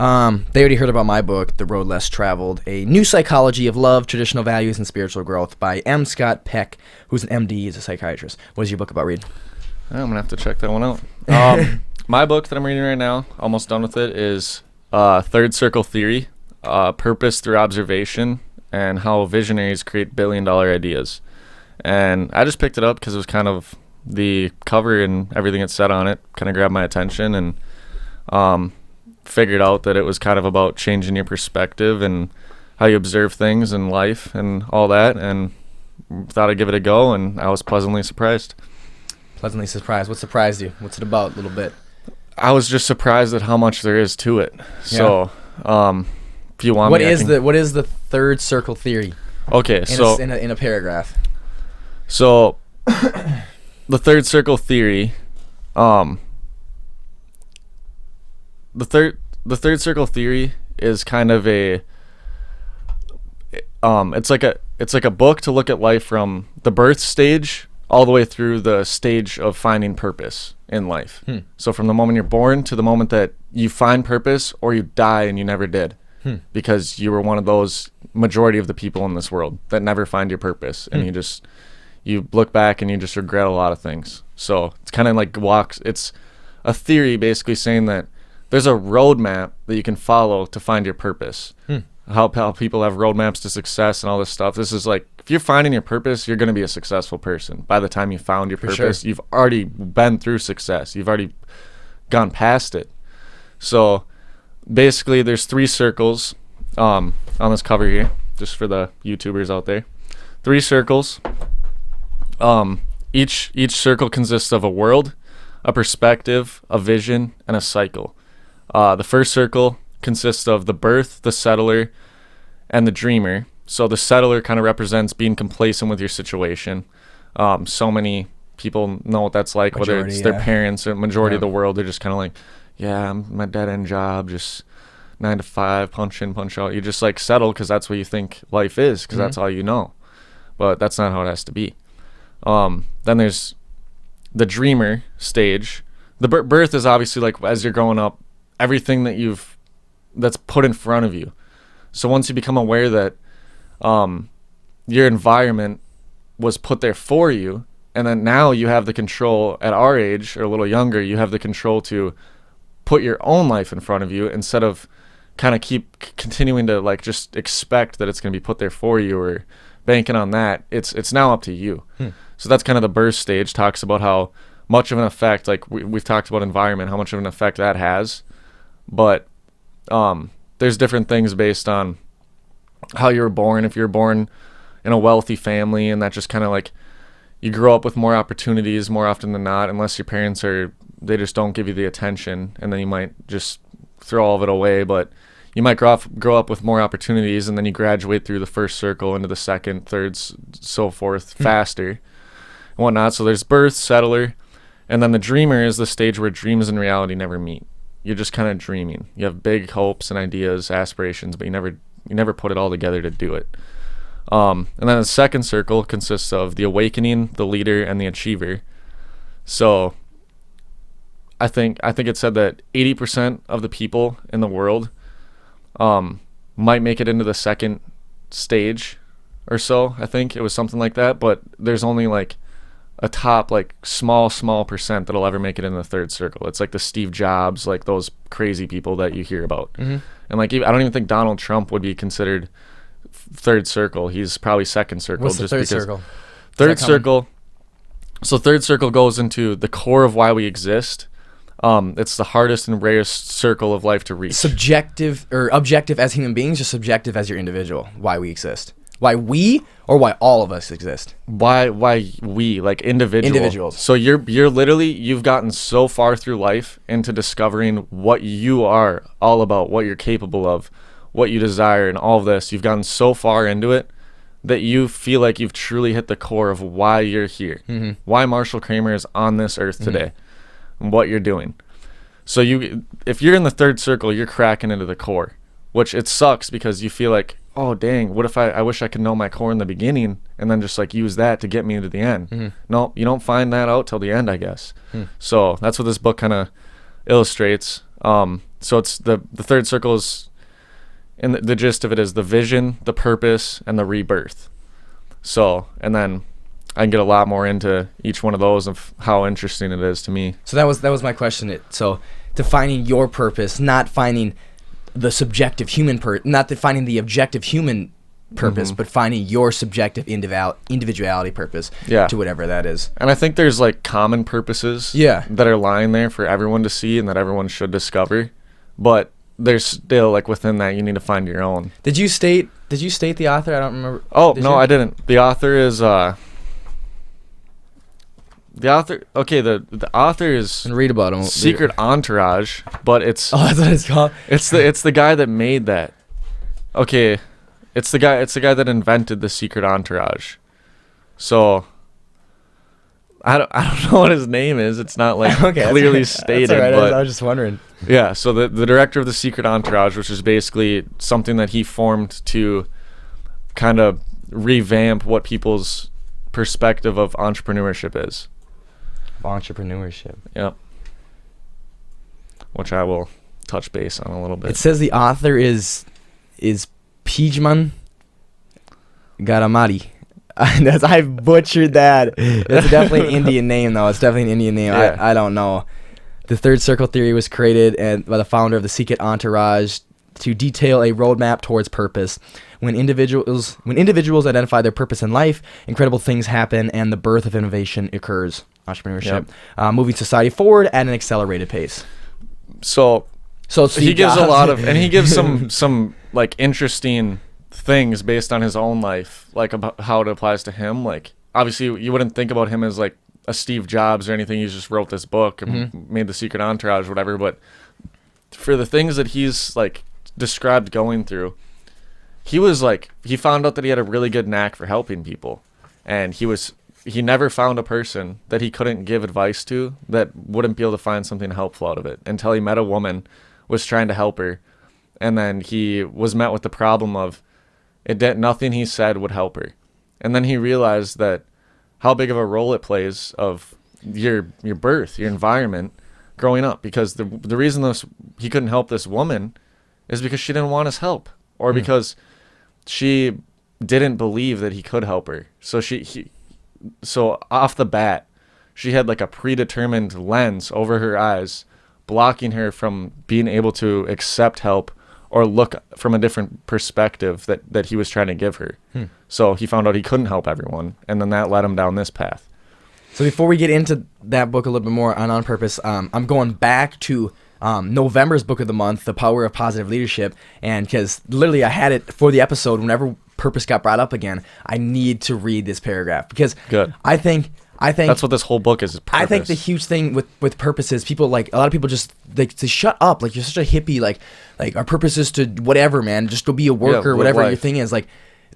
They already heard about my book, The Road Less Traveled, A New Psychology of Love, Traditional Values, and Spiritual Growth by M. Scott Peck, who's an MD, he's a psychiatrist. What is your book about, Reed? I'm going to have to check that one out. My book that I'm reading right now, almost done with it, is Third Circle Theory, Purpose Through Observation, and How Visionaries Create Billion-Dollar Ideas. And I just picked it up because it was kind of the cover and everything it said on it kind of grabbed my attention, and figured out that it was kind of about changing your perspective and how you observe things in life and all that, and thought I'd give it a go, and I was pleasantly surprised. Pleasantly surprised. What surprised you? What's it about a little bit? I was just surprised at how much there is to it. So, if you want what is the third circle theory? Okay, in a paragraph. So, the third circle theory, the third circle theory is kind of it's like a book to look at life from the birth stage all the way through the stage of finding purpose in life. So from the moment you're born to the moment that you find purpose, or you die and you never did, because you were one of those majority of the people in this world that never find your purpose, and you look back and you just regret a lot of things. So it's kind of like it's a theory basically saying that there's a roadmap that you can follow to find your purpose. How people have roadmaps to success and all this stuff. This is like, if you're finding your purpose, you're going to be a successful person. By the time you found your purpose, you've already been through success. You've already gone past it. So basically there's 3 circles on this cover here, just for the YouTubers out there. 3 circles. Each circle consists of a world, a perspective, a vision, and a cycle. The first circle consists of the birth, the settler, and the dreamer. So the settler kind of represents being complacent with your situation. So many people know what that's like, whether it's their parents or majority of the world. They're just kind of like, yeah, I'm my dead-end job, just 9 to 5, punch in, punch out. You just like settle because that's what you think life is, because that's all you know. But that's not how it has to be. Then there's the dreamer stage. The birth is obviously like as you're growing up, everything that's put in front of you. So once you become aware that your environment was put there for you, and then now you have the control at our age or a little younger, you have the control to put your own life in front of you instead of kind of keep continuing to like just expect that it's going to be put there for you or banking on that. It's now up to you. So that's kind of the birth stage. Talks about how much of an effect, like we've talked about environment, how much of an effect that has. But there's different things based on how you were born. If you're born in a wealthy family, and that just kind of like you grow up with more opportunities more often than not, unless your parents they just don't give you the attention, and then you might just throw all of it away. But you might grow up with more opportunities, and then you graduate through the first circle into the second, third, so forth, faster and whatnot. So there's birth, settler, and then the dreamer is the stage where dreams and reality never meet. You're just kind of dreaming. You have big hopes and ideas, aspirations, but you never put it all together to do it. And then the second circle consists of the awakening, the leader, and the achiever. So I think it said that 80% of the people in the world might make it into the second stage or so. I think it was something like that, but there's only like a top like small percent that'll ever make it in the third circle. It's like the Steve Jobs, like those crazy people that you hear about. And like I don't even think Donald Trump would be considered third circle. He's probably second circle. What's the third circle? Third circle. So third circle goes into the core of why we exist. It's the hardest and rarest circle of life to reach. Subjective or objective as human beings, or subjective as your individual? Why we exist? Why we, or why all of us exist? Why we, like individuals. So you're literally, you've gotten so far through life into discovering what you are all about, what you're capable of, what you desire, and all of this. You've gotten so far into it that you feel like you've truly hit the core of why you're here, why Marshal Kramer is on this earth today, and what you're doing. So if you're in the third circle, you're cracking into the core, which it sucks because you feel like, oh dang, what if I wish I could know my core in the beginning and then just like use that to get me to the end. No, you don't find that out till the end, I guess. So that's what this book kind of illustrates. So it's the third circle is, and the gist of it is the vision, the purpose, and the rebirth. So, and then I can get a lot more into each one of those of how interesting it is to me. So that was my question. So defining your purpose, not finding the subjective human not defining the objective human purpose, but finding your subjective individuality purpose to whatever that is. And I think there's like common purposes that are lying there for everyone to see and that everyone should discover. But there's still, like, within that, you need to find your own. Did you state the author? I don't remember. Oh, no, I didn't. The author is the author is and read about him. Secret Entourage, but it's that's what it's called. It's the guy that made that. Okay, it's the guy that invented the Secret Entourage. So I don't know what his name is. It's not like clearly stated. That's all right. But I was just wondering. Yeah, so the director of the Secret Entourage, which is basically something that he formed to kind of revamp what people's perspective of entrepreneurship is. Entrepreneurship. Yep. Which I will touch base on a little bit. It says the author is Pijman Garamati. I butchered that. It's definitely an Indian name, though. It's definitely an Indian name. Yeah. I don't know. The third circle theory was created by the founder of the Secret Entourage to detail a roadmap towards purpose. When individuals identify their purpose in life, incredible things happen and the birth of innovation occurs. Entrepreneurship, moving society forward at an accelerated pace. So he gives a lot of, and he gives some like interesting things based on his own life, like about how it applies to him. Like, obviously you wouldn't think about him as like a Steve Jobs or anything. He just wrote this book and made the Secret Entourage, whatever. But for the things that he's like described going through, he found out that he had a really good knack for helping people, and he never found a person that he couldn't give advice to that wouldn't be able to find something helpful out of it, until he met a woman, was trying to help her, and then he was met with the problem of nothing he said would help her. And then he realized that how big of a role it plays of your birth, your environment growing up, because the reason he couldn't help this woman is because she didn't want his help, or because she didn't believe that he could help her. So off the bat, she had like a predetermined lens over her eyes, blocking her from being able to accept help or look from a different perspective that he was trying to give her. So he found out he couldn't help everyone, and then that led him down this path. So before we get into that book a little bit more on purpose, I'm going back to November's book of the month, The Power of Positive Leadership, and because literally I had it for the episode. Whenever purpose got brought up again, I need to read this paragraph, because I think that's what this whole book is purpose. I think the huge thing with purpose is people, like, a lot of people just like to shut up, like, you're such a hippie, like our purpose is to whatever, man, just go be a worker, whatever your thing is. Like,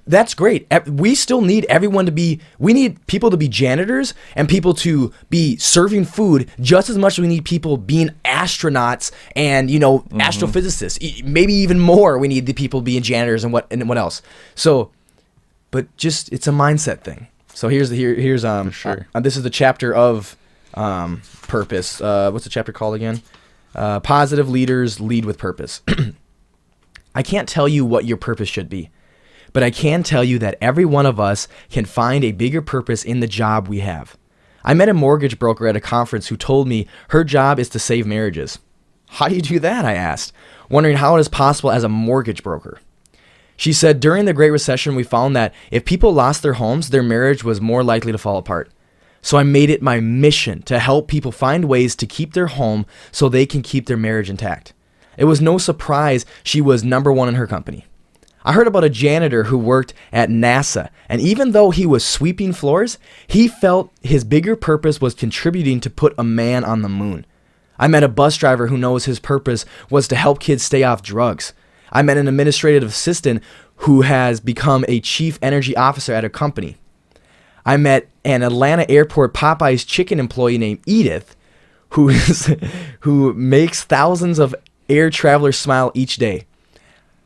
that's great. We still need everyone to be, we need people to be janitors and people to be serving food just as much as we need people being astronauts and, astrophysicists. Maybe even more, we need the people being janitors and what else. So, but just, it's a mindset thing. So here's sure. This is the chapter of purpose. What's the chapter called again? Positive leaders lead with purpose. I can't tell you what your purpose should be, but I can tell you that every one of us can find a bigger purpose in the job we have. I met a mortgage broker at a conference who told me her job is to save marriages. How do you do that? I asked, wondering how it is possible as a mortgage broker. She said, during the Great Recession, we found that if people lost their homes, their marriage was more likely to fall apart. So I made it my mission to help people find ways to keep their home so they can keep their marriage intact. It was no surprise she was number one in her company. I heard about a janitor who worked at NASA, and even though he was sweeping floors, he felt his bigger purpose was contributing to put a man on the moon. I met a bus driver who knows his purpose was to help kids stay off drugs. I met an administrative assistant who has become a chief energy officer at a company. I met an Atlanta airport Popeye's chicken employee named Edith, who makes thousands of air travelers smile each day.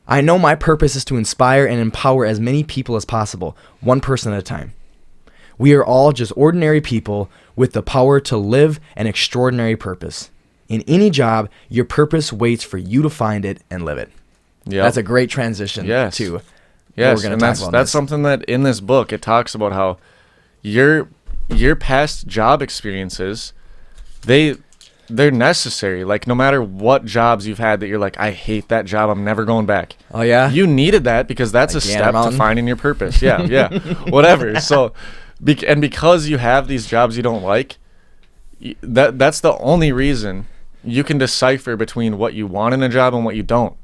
I know my purpose is to inspire and empower as many people as possible, one person at a time. We are all just ordinary people with the power to live an extraordinary purpose. In any job, your purpose waits for you to find it and live it. Yeah, that's a great transition. Yes. To yes, and that's something that in this book it talks about how your past job experiences, they're necessary. Like, no matter what jobs you've had that you're like, I hate that job, I'm never going back. Oh yeah, you needed that because that's like a step to finding your purpose. Yeah, whatever. So, because you have these jobs you don't like, that's the only reason you can decipher between what you want in a job and what you don't,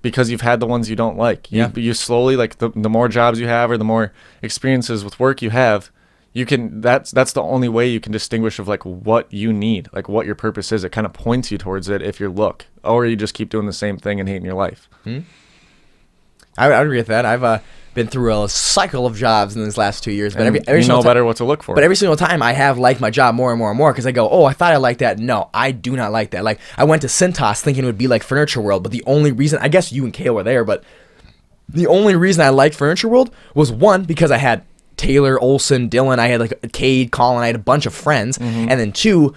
because you've had the ones you don't like. You slowly, like, the more jobs you have or the more experiences with work you have, you can, that's the only way you can distinguish of like what you need, like what your purpose is. It kind of points you towards it if you look, or you just keep doing the same thing and hating your life. I agree with that. I've been through a cycle of jobs in these last 2 years, but every you know better what to look for. But every single time I have liked my job more and more and more, because I go, oh, I thought I liked that. No, I do not like that. Like, I went to Cintas thinking it would be like Furniture World, but the only reason, I guess you and Kale were there, but the only reason I liked Furniture World was, one, because I had Taylor, Olson, Dylan, I had like Cade, Colin, I had a bunch of friends, and then two,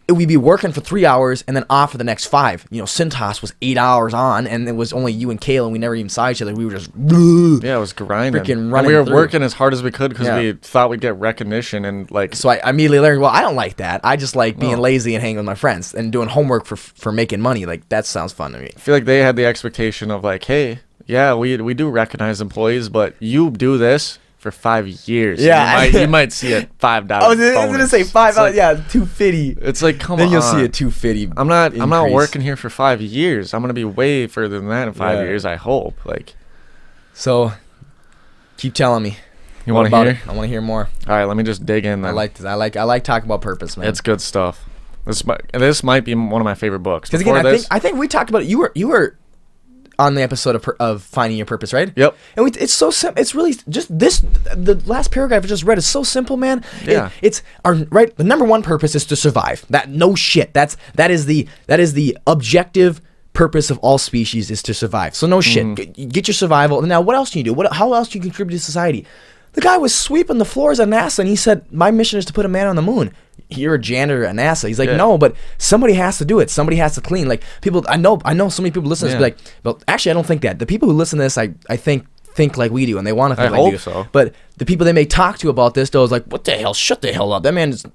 we'd be working for 3 hours and then off for the next 5. You know, Cintas was 8 hours on, and it was only you and Kale, and we never even saw each other. We were just it was grinding. Freaking running. And we were through. Working as hard as we could because we thought we'd get recognition, and like. So I immediately learned, well, I don't like that. I just like being lazy and hanging with my friends and doing homework for making money. Like, that sounds fun to me. I feel like they had the expectation of like, hey, yeah, we do recognize employees, but you do this for 5 years. Yeah, you might see a $5. I was gonna say $5. Like, yeah, $250. It's like, come on. Then you'll see a $250. I'm not working here for 5 years. I'm gonna be way further than that in 5 years. I hope. Like, so keep telling me. You want to hear? I want to hear more. All right, let me just dig in. Then. I like this. I like talking about purpose, man. It's good stuff. This might be one of my favorite books. Because again, I think we talked about it. You were on the episode of finding your purpose, right? Yep. And it's so simple. It's really just this. The last paragraph I just read is so simple, man. Yeah. It's our right. The number one purpose is to survive. That no shit. That is the objective purpose of all species, is to survive. So no shit. Get your survival. Now, what else can you do? How else do you contribute to society? The guy was sweeping the floors at NASA, and he said, "My mission is to put a man on the moon." You're a janitor at NASA. He's like, no, but somebody has to do it. Somebody has to clean. Like, people, I know so many people listen to this be like, well, actually, I don't think that. The people who listen to this, I think like we do, and they want to think like we do. So. But the people they may talk to about this, though, is like, what the hell? Shut the hell up. That man's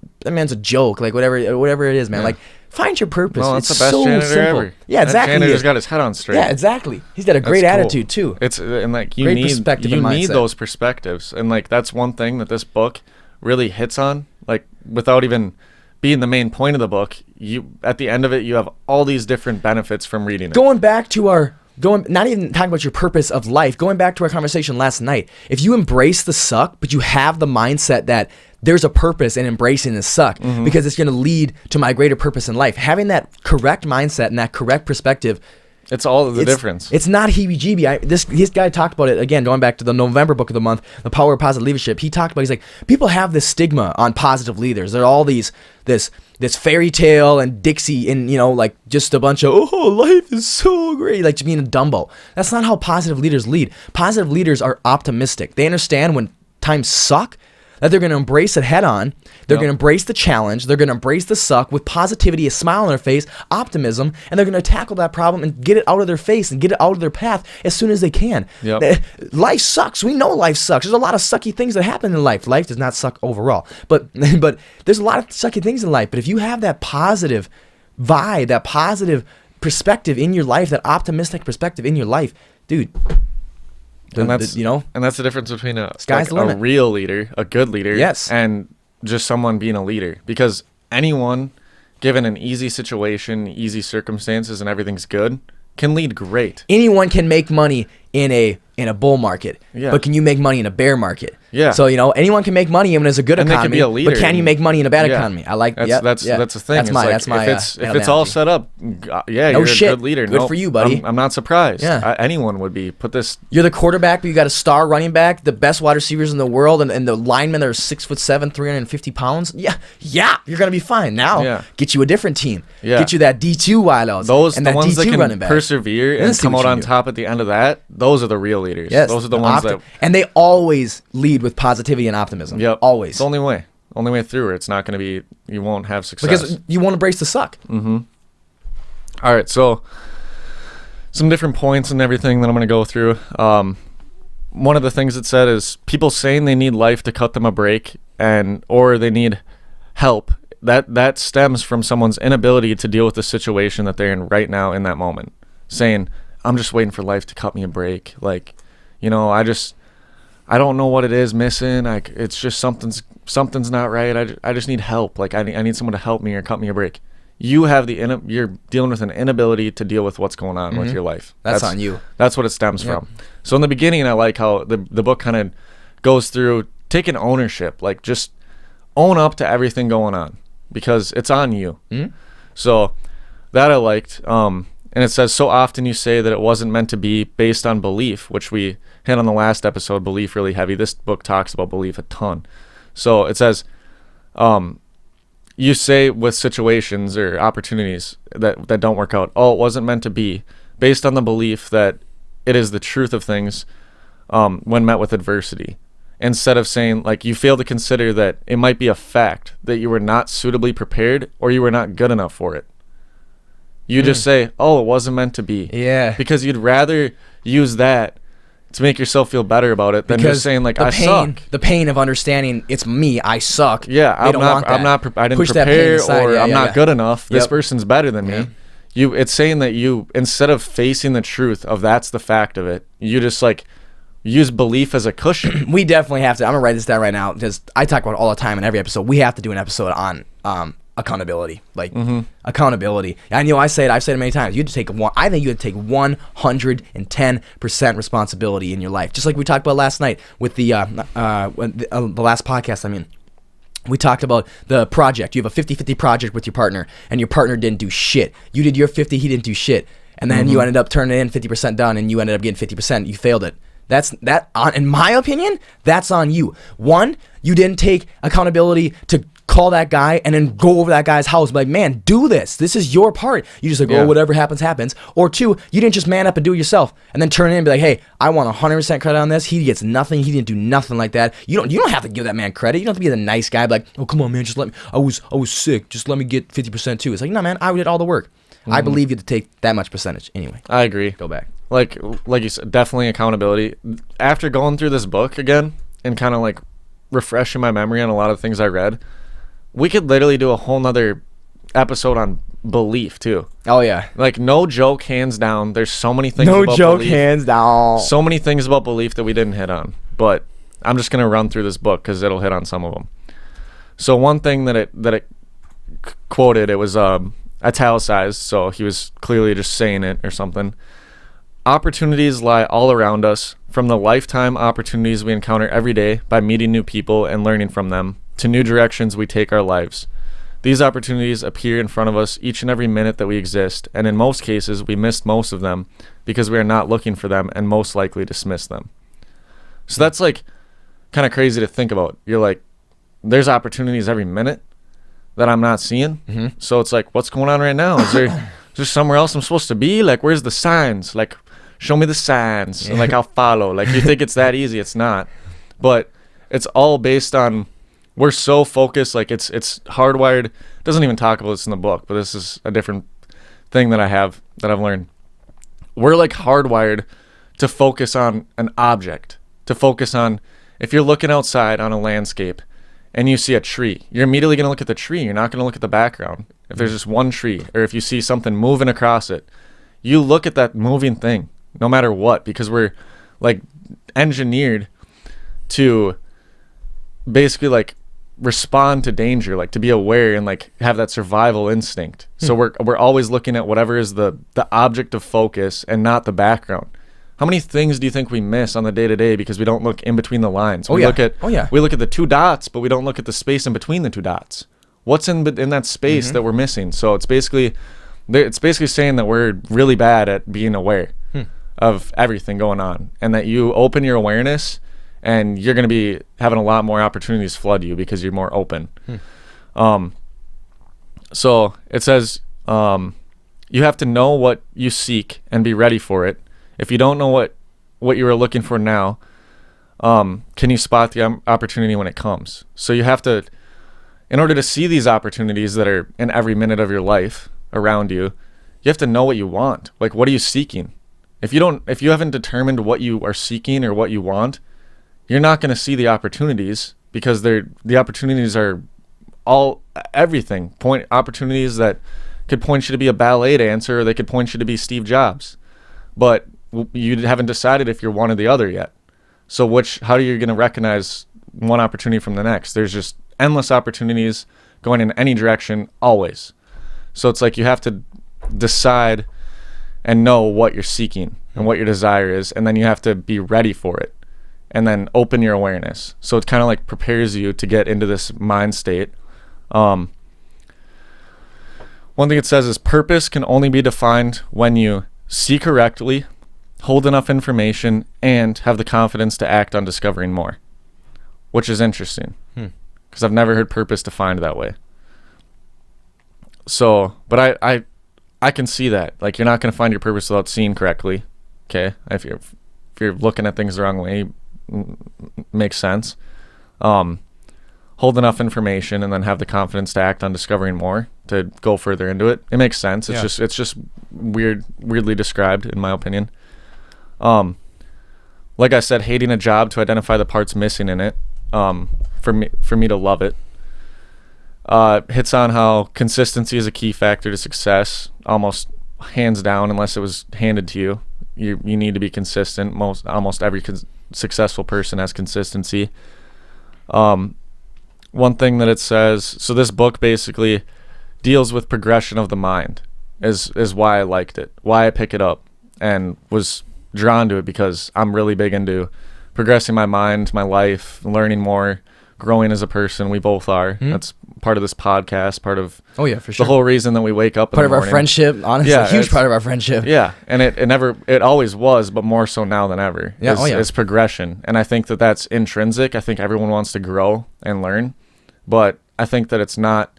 a joke. Like, whatever it is, man. Yeah. Like, find your purpose. No, that's it's the best so janitor simple. ever. Yeah, exactly. That janitor's got his head on straight. Yeah, exactly. He's got a great attitude too. It's and like you great need perspective and need mindset. those perspectives, and like that's one thing that this book really hits on. Like, without even being the main point of the book, you at the end of it, you have all these different benefits from reading it. Not even talking about your purpose of life, going back to our conversation last night. If you embrace the suck, but you have the mindset that there's a purpose in embracing the suck, because it's going to lead to my greater purpose in life. Having that correct mindset and that correct perspective, it's all the difference. It's not heebie-jeebie. This guy talked about it, again, going back to the November book of the month, The Power of Positive Leadership. He talked about, he's like, people have this stigma on positive leaders. They're all this fairy tale and Dixie and, like just a bunch of, oh, life is so great, like just being a Dumbo. That's not how positive leaders lead. Positive leaders are optimistic. They understand when times suck, that they're going to embrace it head on. They're going to embrace the challenge. They're going to embrace the suck with positivity, a smile on their face, optimism, and they're going to tackle that problem and get it out of their face and get it out of their path as soon as they can. Yep. Life sucks. We know life sucks. There's a lot of sucky things that happen in life. Life does not suck overall, but there's a lot of sucky things in life. But if you have that positive vibe, that positive perspective in your life, that optimistic perspective in your life, dude. And that's the difference between a real leader, a good leader, yes, and just someone being a leader. Because anyone, given an easy situation, easy circumstances, and everything's good, can lead great. Anyone can make money in a bull market, but can you make money in a bear market? Yeah. So anyone can make money when it's a good economy, they can be a leader, but can you make money in a bad economy? I like that's the thing. That's my if it's all set up, you're a good leader. Good for you, buddy. I'm not surprised. Yeah. Anyone would be. You're the quarterback, but you got a star running back, the best wide receivers in the world, and the linemen are 6'7", 350 pounds. Yeah, you're gonna be fine. Now, get you a different team. Yeah. Get you that D2 wideouts. Those and the that ones D2 that can persevere and come out on top at the end of that. Those are the real leaders. Yes, those are the ones that. And they always lead with positivity and optimism. Yep. Always. It's the only way through it. It's not going to be, you won't have success. Because you won't embrace the suck. Mm-hmm. All right, so some different points and everything that I'm going to go through. One of the things it said is people saying they need life to cut them a break or they need help. That stems from someone's inability to deal with the situation that they're in right now in that moment. Saying, I'm just waiting for life to cut me a break. Like, I don't know what it is missing. It's just something's not right. I just need help. Like I need someone to help me or cut me a break. You're dealing with an inability to deal with what's going on with your life. That's on you. That's what it stems from. So in the beginning, I like how the book kind of goes through taking ownership, like just own up to everything going on because it's on you. So that I liked. And it says, so often you say that it wasn't meant to be based on belief, which we hit on the last episode, belief really heavy. This book talks about belief a ton. So it says, you say with situations or opportunities that don't work out, it wasn't meant to be, based on the belief that it is the truth of things when met with adversity. Instead of saying, like, you fail to consider that it might be a fact that you were not suitably prepared or you were not good enough for it. You just say, it wasn't meant to be. Yeah. Because you'd rather use that to make yourself feel better about it than just saying, like, I suck. The pain of understanding it's me, I suck. Yeah, I didn't prepare, or I'm not good enough. This person's better than me. It's saying that you, instead of facing the truth of that's the fact of it, you just like use belief as a cushion. We definitely have to. I'm gonna write this down right now because I talk about it all the time in every episode. We have to do an episode on accountability, accountability. I know I've said it many times. I think you had to take 110% responsibility in your life, just like we talked about last night with the last podcast. I mean, we talked about the project. You have a 50-50 project with your partner, and your partner didn't do shit. You did your 50, he didn't do shit, and then you ended up turning it in 50% done, and you ended up getting 50%. You failed it. In my opinion, that's on you. One, you didn't take accountability to call that guy and then go over that guy's house, like, man, do this. This is your part. You just like, whatever happens, happens. Or two, you didn't just man up and do it yourself and then turn in and be like, hey, I want 100% credit on this. He gets nothing. He didn't do nothing like that. You don't have to give that man credit. You don't have to be the nice guy, like, oh, come on, man, just let me. I was sick. Just let me get 50% too. It's like, no, man, I did all the work. I believe you to take that much percentage. Anyway, I agree. Go back. Like you said, definitely accountability. After going through this book again and kind of like refreshing my memory on a lot of things I read, we could literally do a whole nother episode on belief too. Oh yeah. Like, no joke, hands down. There's so many things about belief. No joke, hands down. So many things about belief that we didn't hit on. But I'm just going to run through this book because it'll hit on some of them. So one thing that it quoted, it was italicized, so he was clearly just saying it or something. Opportunities lie all around us, from the lifetime opportunities we encounter every day by meeting new people and learning from them, to new directions we take our lives. These opportunities appear in front of us each and every minute that we exist, and in most cases we miss most of them because we are not looking for them and most likely dismiss them. So that's like kind of crazy to think about. You're like, there's opportunities every minute that I'm not seeing. So it's like, what's going on right now? Is there somewhere else I'm supposed to be? Like, where's the signs? Like, show me the signs, and like I'll follow. Like, you think it's that easy? It's not. But it's all based on, we're so focused. Like, it's hardwired. It doesn't even talk about this in the book, but this is a different thing that I've learned. We're like hardwired to focus on an object, to focus on, if you're looking outside on a landscape and you see a tree, you're immediately going to look at the tree. You're not going to look at the background. If there's just one tree, or if you see something moving across it, you look at that moving thing no matter what, because we're like engineered to basically like respond to danger, like to be aware and like have that survival instinct. So we're always looking at whatever is the object of focus and not the background. How many things do you think we miss on the day-to-day because we don't look in between the lines? We look at the two dots, but we don't look at the space in between the two dots. What's in that space that we're missing? So it's basically saying that we're really bad at being aware of everything going on, and that you open your awareness and you're going to be having a lot more opportunities flood you because you're more open. So it says you have to know what you seek and be ready for it. If you don't know what you are looking for now, can you spot the opportunity when it comes? So you have to, in order to see these opportunities that are in every minute of your life around you, you have to know what you want. Like, what are you seeking? If you haven't determined what you are seeking or what you want, you're not going to see the opportunities, because the opportunities are everything. Opportunities that could point you to be a ballet dancer, or they could point you to be Steve Jobs. But you haven't decided if you're one or the other yet. So how are you going to recognize one opportunity from the next? There's just endless opportunities going in any direction always. So it's like you have to decide and know what you're seeking and what your desire is, and then you have to be ready for it, and then open your awareness. So it kind of like prepares you to get into this mind state. One thing it says is purpose can only be defined when you see correctly, hold enough information, and have the confidence to act on discovering more, which is interesting because I've never heard purpose defined that way. So, but I can see that. Like, you're not going to find your purpose without seeing correctly. Okay, if you're looking at things the wrong way, makes sense. Hold enough information and then have the confidence to act on discovering more, to go further into it. It makes sense. It's just weirdly described, in my opinion. Like I said, hating a job to identify the parts missing in it. For me to love it. Hits on how consistency is a key factor to success, almost hands down. Unless it was handed to you, you need to be consistent. Almost every successful person has consistency. One thing that it says, so this book basically deals with progression of the mind, is why I liked it, why I pick it up and was drawn to it, because I'm really big into progressing my mind, my life, learning more, growing as a person. We both are. That's part of this podcast, part of for sure. The whole reason that we wake up part in the of our friendship, honestly. Yeah, huge part of our friendship. Yeah, and it always was, but more so now than ever. It's progression. And I think that that's intrinsic. I think everyone wants to grow and learn, but I think that it's not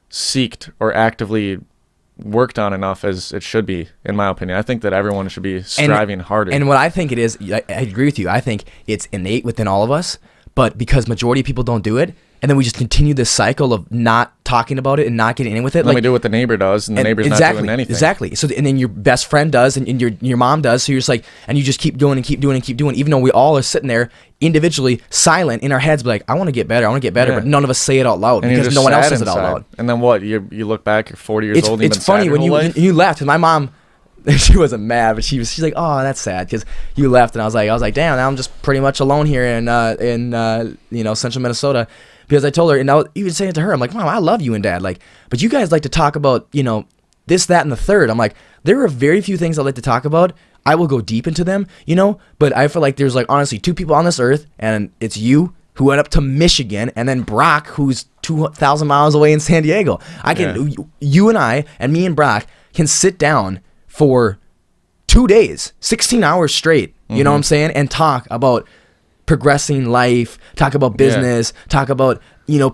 seeked or actively worked on enough as it should be, in my opinion. I think that everyone should be striving harder. And what I think it is, I agree with you. I think it's innate within all of us, but because majority of people don't do it, and then we just continue this cycle of not talking about it and not getting in with it. Then we do what the neighbor does, and the neighbor's not doing anything. Exactly. So, and then your best friend does, and your mom does. So you're just like, and you just keep doing and keep doing and keep doing, even though we all are sitting there individually, silent in our heads, but like, I want to get better, but none of us say it out loud, and because no one else says it out loud. And then what? You look back, you're 40 years old. It's funny when you left, and my mom, she wasn't mad, but she's like, oh, that's sad because you left, and I was like, damn, now I'm just pretty much alone here in central Minnesota. Because I told her, and I was even saying it to her, I'm like, Mom, I love you and Dad, like, but you guys like to talk about, this, that, and the third. I'm like, there are very few things I like to talk about. I will go deep into them, but I feel like there's like honestly two people on this earth, and it's you who went up to Michigan, and then Brock, who's 2,000 miles away in San Diego. You and I, and me and Brock can sit down for 2 days, 16 hours straight, you know what I'm saying, and talk about progressing life, talk about business, talk about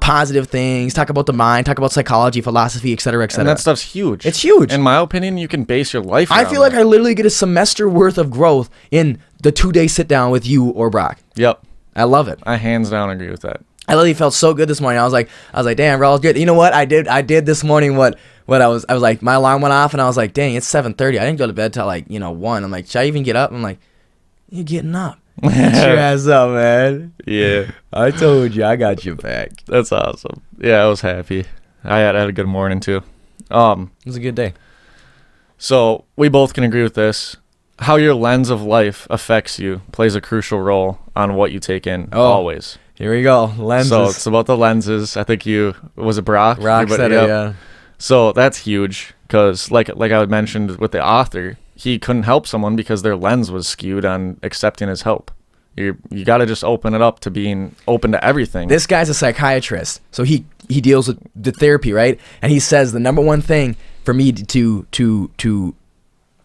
positive things, talk about the mind, talk about psychology, philosophy, etc., etc. And that stuff's huge. It's huge. In my opinion, you can base your life around I feel like I literally get a semester worth of growth in the 2-day sit down with you or Brock. Yep. I love it. I hands down agree with that. I literally felt so good this morning. I was like, damn, bro, I was good. You know what? I did this morning what I was like, my alarm went off, and I was like, dang, it's 7:30. I didn't go to bed till 1. I'm like, should I even get up? I'm like, you're getting up. Get your ass up, man. Yeah. I told you, I got your back. That's awesome. Yeah, I was happy. I had a good morning too. It was a good day. So we both can agree with this. How your lens of life affects you plays a crucial role on what you take in, always. Here we go. Lenses. So it's about the lenses. I think was it Brock? Brock said it, yeah. So that's huge because like I mentioned with the author, he couldn't help someone because their lens was skewed on accepting his help. You got to just open it up to being open to everything. This guy's a psychiatrist, so he deals with the therapy, right? And he says the number one thing for me to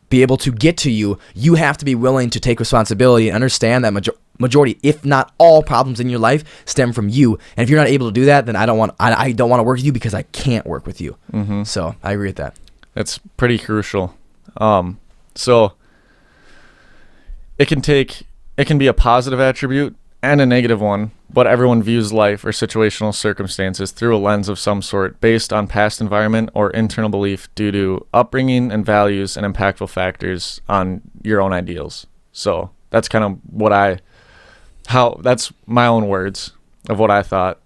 be able to get to you have to be willing to take responsibility and understand that majority, if not all, problems in your life stem from you. And if you're not able to do that, then I don't want to work with you because I can't work with you. Mm-hmm. So I agree with that. That's pretty crucial. So it can be a positive attribute and a negative one but everyone views life or situational circumstances through a lens of some sort based on past environment or internal belief due to upbringing and values and impactful factors on your own ideals. So that's kind of that's my own words of what I thought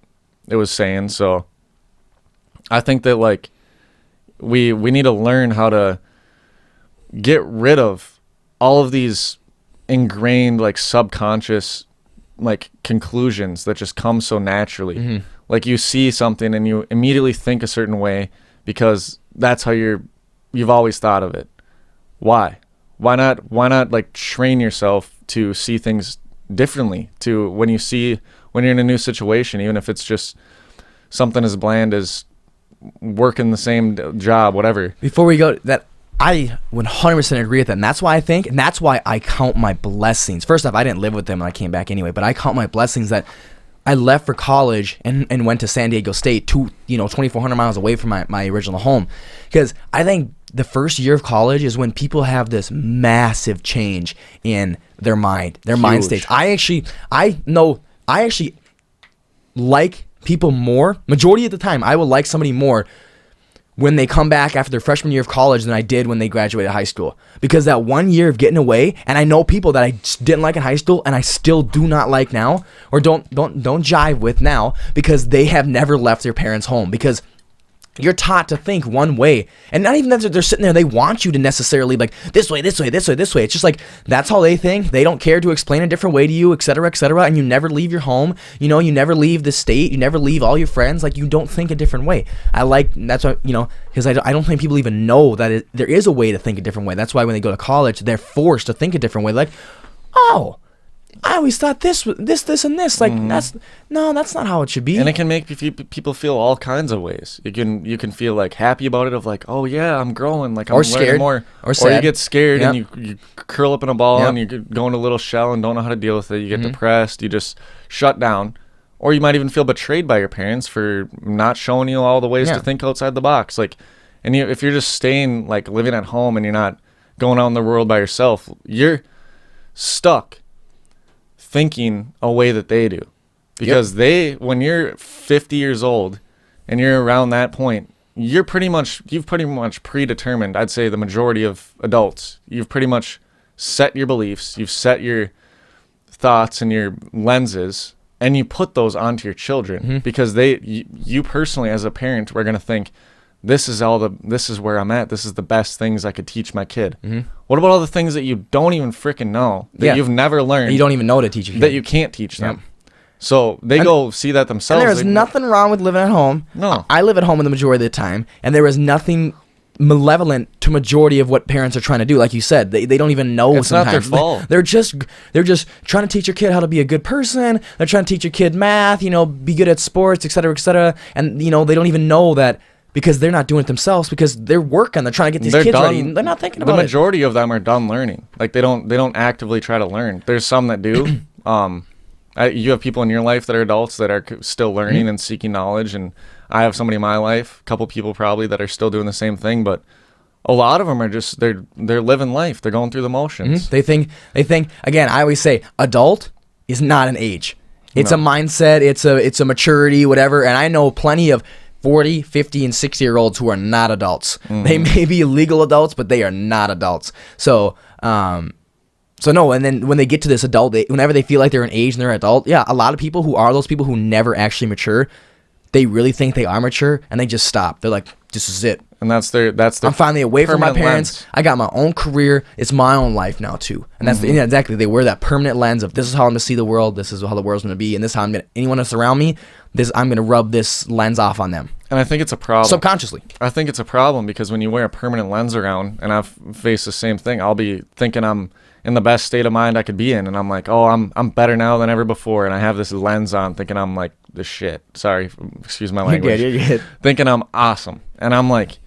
it was saying. So I think that like we need to learn how to get rid of all of these ingrained like subconscious like conclusions that just come so naturally. Mm-hmm. Like you see something and you immediately think a certain way because that's how you've always thought of it. Why not like train yourself to see things differently, to when you're in a new situation, even if it's just something as bland as working the same job, whatever. Before we go, that I 100% agree with that, and that's why I count my blessings. First off, I didn't live with them when I came back anyway, but I count my blessings that I left for college and went to San Diego State, 2,400 miles away from my original home, because I think the first year of college is when people have this massive change in their mind states. I actually like people more. Majority of the time, I will like somebody more when they come back after their freshman year of college than I did when they graduated high school. Because that 1 year of getting away, and I know people that I just didn't like in high school and I still do not like now, or don't jive with now, because they have never left their parents' home. Because you're taught to think one way, and not even that they're sitting there, they want you to necessarily like this way. It's just like that's how they think. They don't care to explain a different way to you, etc., and you never leave your home. You never leave the state. You never leave all your friends. Like, you don't think a different way. That's why, because I don't think people even know that there is a way to think a different way. That's why when they go to college, they're forced to think a different way. Like, oh, I always thought this, and this. Like, that's not how it should be. And it can make people feel all kinds of ways. You can feel like happy about it, of like, oh yeah, I'm growing, like I'm or scared, more, or sad. Or you get scared. Yep. And you curl up in a ball. Yep. And you go into a little shell and don't know how to deal with it. You get depressed. You just shut down, or you might even feel betrayed by your parents for not showing you all the ways to think outside the box. Like, and if you're just staying like living at home and you're not going out in the world by yourself, you're stuck thinking a way that they do, because when you're 50 years old and you're around that point, you've pretty much predetermined. I'd say the majority of adults, you've pretty much set your beliefs, you've set your thoughts and your lenses, and you put those onto your children, because you personally as a parent are going to think, this is where I'm at. This is the best things I could teach my kid. What about all the things that you don't even freaking know, that you've never learned? You don't even know to teach your kid. That you can't teach them. So they go see that themselves. And there's nothing wrong with living at home. No. I live at home the majority of the time, and there is nothing malevolent to majority of what parents are trying to do. Like you said, they don't even know. It's sometimes. not their fault. They're just trying to teach your kid how to be a good person. They're trying to teach your kid math, be good at sports, etc., and they don't even know that, because they're not doing it themselves, because they're working, they're trying to get these kids ready. They're not thinking about it. The majority of them are done learning. Like, they don't actively try to learn. There's some that do. You have people in your life that are adults that are still learning and seeking knowledge, and I have somebody in my life, a couple people probably, that are still doing the same thing, but a lot of them are just they're living life. They're going through the motions. They think again, I always say adult is not an age. It's a mindset, it's a maturity, whatever, and I know plenty of 40, 50, and 60-year-olds who are not adults. They may be legal adults, but they are not adults. So no, and then when they get to this adult, whenever they feel like they're an age and they're an adult, a lot of people who are those people who never actually mature, they really think they are mature, and they just stop. They're like, this is it. And that's their I'm finally away from my parents. Lens. I got my own career. It's my own life now too. And that's exactly. They wear that permanent lens of, this is how I'm gonna see the world. This is how the world's gonna be. And this is how anyone that's around me, I'm gonna rub this lens off on them. And I think it's a problem. Subconsciously. I think it's a problem, because when you wear a permanent lens around, and I've faced the same thing, I'll be thinking I'm in the best state of mind I could be in, and I'm like, oh, I'm better now than ever before, and I have this lens on thinking I'm like the shit. Sorry, excuse my language. You're good. Thinking I'm awesome. And I'm like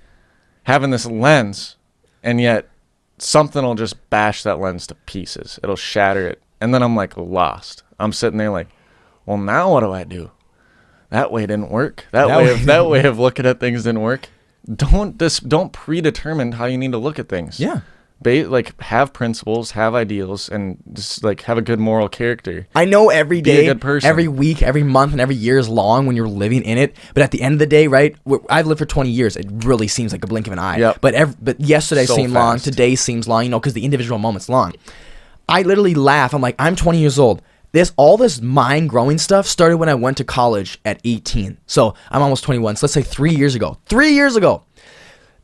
having this lens, and yet something will just bash that lens to pieces. It'll shatter it. And then I'm like lost. I'm sitting there like, well, now what do I do? That way didn't work. That way of looking at things didn't work. Don't predetermine how you need to look at things. Yeah. like have principles, have ideals, and just like have a good moral character. I know every Be a day, good person. every week, every month, and every year is long when you're living in it. But at the end of the day, right? I've lived for 20 years. It really seems like a blink of an eye. Yep. But yesterday So seemed long. fast. Today seems long. Because the individual moment's long. I literally laugh. I'm like, I'm 20 years old. All this mind growing stuff started when I went to college at 18. So I'm almost 21. So let's say 3 years ago. 3 years ago.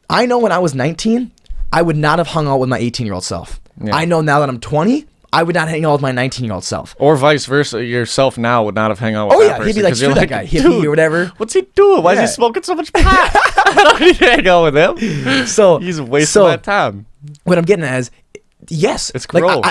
I know when I was 19, I would not have hung out with my 18-year-old self. Yeah. I know now that I'm 20, I would not hang out with my 19-year-old self. Or vice versa, yourself now would not have hung out with that person. He'd be like, 'cause you're screw that guy, hippie "Dude, or whatever. What's he doing? Why is Yeah. he smoking so much pot? I don't need to hang out with him. So He's wasting my time. What I'm getting at is, yes, It's like growth.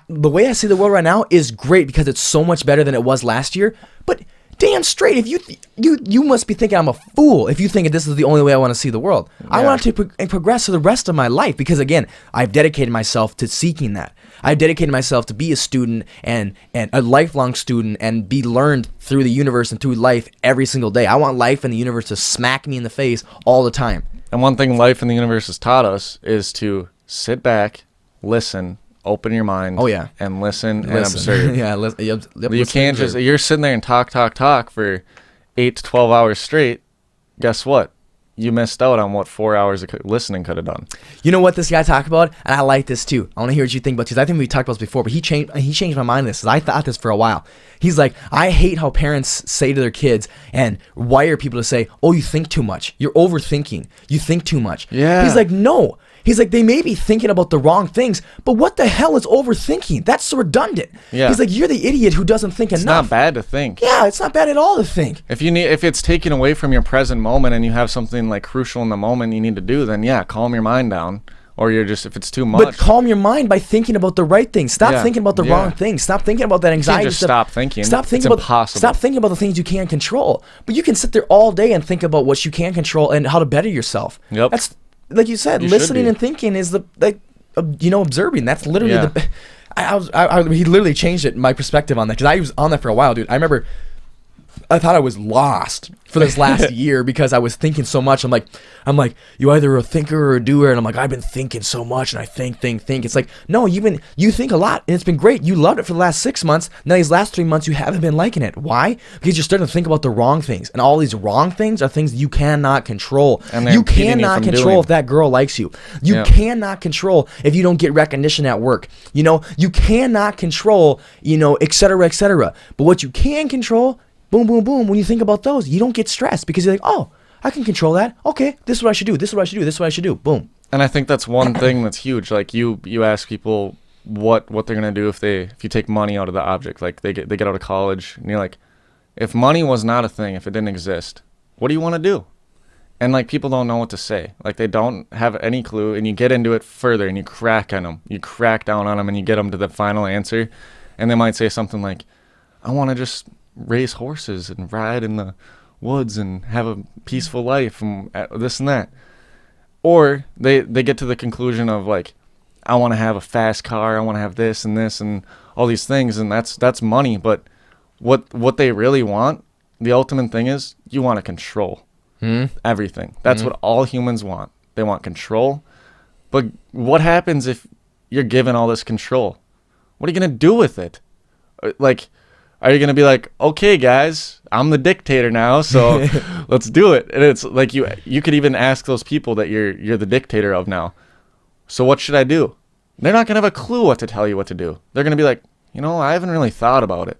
the way I see the world right now is great because it's so much better than it was last year. But damn straight, if you must be thinking I'm a fool if you think this is the only way I want to see the world. I Yeah. want to progress for the rest of my life because again, I've dedicated myself to seeking that. I've dedicated myself to be a student and a lifelong student and be learned through the universe and through life every single day. I want life and the universe to smack me in the face all the time. And one thing life and the universe has taught us is to sit back, listen, open your mind. Oh, yeah. And listen and observe. Yeah, You can't just, you're sitting there and talk for 8 to 12 hours straight. Guess what? You missed out on what 4 hours of listening could have done. You know what this guy talked about? And I like this too. I want to hear what you think about this. I think we talked about this before, but he changed my mind on this because I thought this for a while. He's like, I hate how parents say to their kids and wire people to say, oh, you think too much. You're overthinking. You think too much. Yeah. He's like, no. He's like, they may be thinking about the wrong things, but what the hell is overthinking? That's so redundant. Yeah. He's like, you're the idiot who doesn't think It's enough. not bad to think. Yeah, it's not bad at all to think. If it's taken away from your present moment and you have something like crucial in the moment you need to do, then yeah, calm your mind down. Or if it's too much. But calm your mind by thinking about the right things. Stop Yeah, thinking about the yeah. wrong things. Stop thinking about that anxiety just stuff. stop thinking. Stop thinking It's about impossible. Stop thinking about the things you can't control. But you can sit there all day and think about what you can control and how to better yourself. Yep. That's like you said. You should Listening be. and thinking is observing. That's literally Yeah. he literally changed it. My perspective on that because I was on that for a while, dude. I remember. I thought I was lost for this last year because I was thinking so much. I'm like, you either a thinker or a doer, and I'm like, I've been thinking so much, and I think. It's like, no, you think a lot, and it's been great. You loved it for the last 6 months. Now these last 3 months, you haven't been liking it. Why? Because you're starting to think about the wrong things, and all these wrong things are things you cannot control. And they're You impeding you cannot from control doing. if that girl likes you. You Yeah. cannot control if you don't get recognition at work. You cannot control, et cetera, et cetera. But what you can control. Boom, boom, boom. When you think about those, you don't get stressed because you're like, oh, I can control that. Okay, this is what I should do. This is what I should do. This is what I should do. Boom. And I think that's one thing that's huge. Like you ask people what they're gonna do if you take money out of the object. Like they get out of college, and you're like, if money was not a thing, if it didn't exist, what do you want to do? And like people don't know what to say. Like they don't have any clue. And you get into it further, and you crack on them. You crack down on them, and you get them to the final answer, and they might say something like, I want to just race horses and ride in the woods and have a peaceful life and this and that. Or they get to the conclusion of like, I want to have a fast car, I want to have this and all these things, and that's money. But what they really want, the ultimate thing is you want to control everything. That's what all humans want. They want control. But what happens if you're given all this control? What are you going to do with it? Like, are you going to be like, okay, guys, I'm the dictator now, so let's do it? And it's like you could even ask those people that you're the dictator of now. So what should I do? They're not going to have a clue what to tell you what to do. They're going to be like, I haven't really thought about it.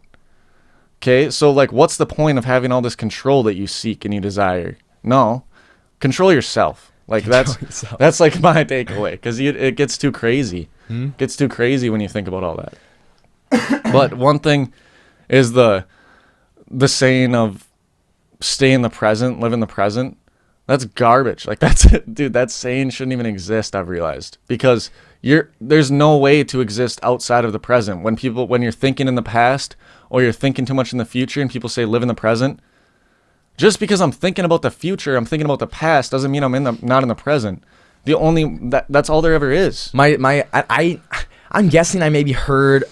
Okay, so like what's the point of having all this control that you seek and you desire? No, control yourself. Like that's like my takeaway because it gets too crazy. It gets too crazy when you think about all that. But one thing is the saying of stay in the present, live in the present. That's garbage. Like dude, that saying shouldn't even exist, I've realized. Because there's no way to exist outside of the present. When you're thinking in the past or you're thinking too much in the future and people say live in the present, just because I'm thinking about the future, I'm thinking about the past doesn't mean I'm not in the present. That's all there ever is. I'm guessing I maybe heard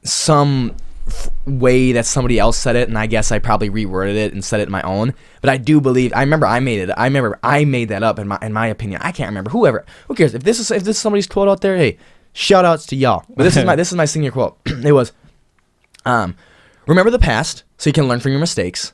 some way that somebody else said it, and I guess I probably reworded it and said it in my own. But I do believe, I remember I made that up in my opinion. I can't remember. Who cares? If this is somebody's quote out there, hey, shout outs to y'all. But this is my senior quote. It was, remember the past so you can learn from your mistakes.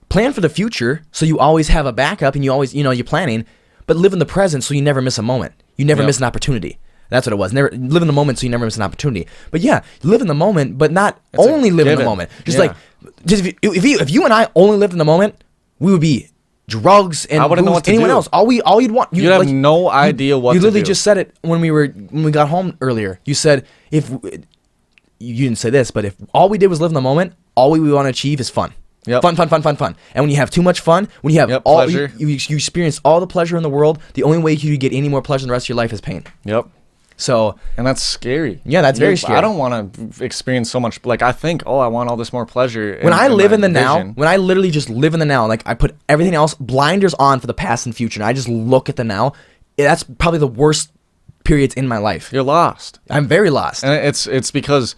Plan for the future so you always have a backup and you always, you're planning. But live in the present so you never miss a moment. You never miss an opportunity. That's what it was. Never live in the moment so you never miss an opportunity. But yeah, live in the moment, but not only live in the moment. Just if you and I only lived in the moment, we would be drugs and I wouldn't know what to anyone do. else. All you'd want. You'd have no idea what to do. You literally just said it when we got home earlier. You said you didn't say this, but if all we did was live in the moment, all we want to achieve is fun. Yep. Fun. And when you have too much fun, when you have all pleasure. You experience all the pleasure in the world, the only way you get any more pleasure in the rest of your life is pain. Yep. So, and that's scary. Yeah, that's very scary. I don't want to experience so much. Like, I think, I want all this more pleasure. When I live in the now, when I literally just live in the now, like I put everything else, blinders on for the past and future, and I just look at the now, that's probably the worst periods in my life. You're lost. I'm very lost. And it's because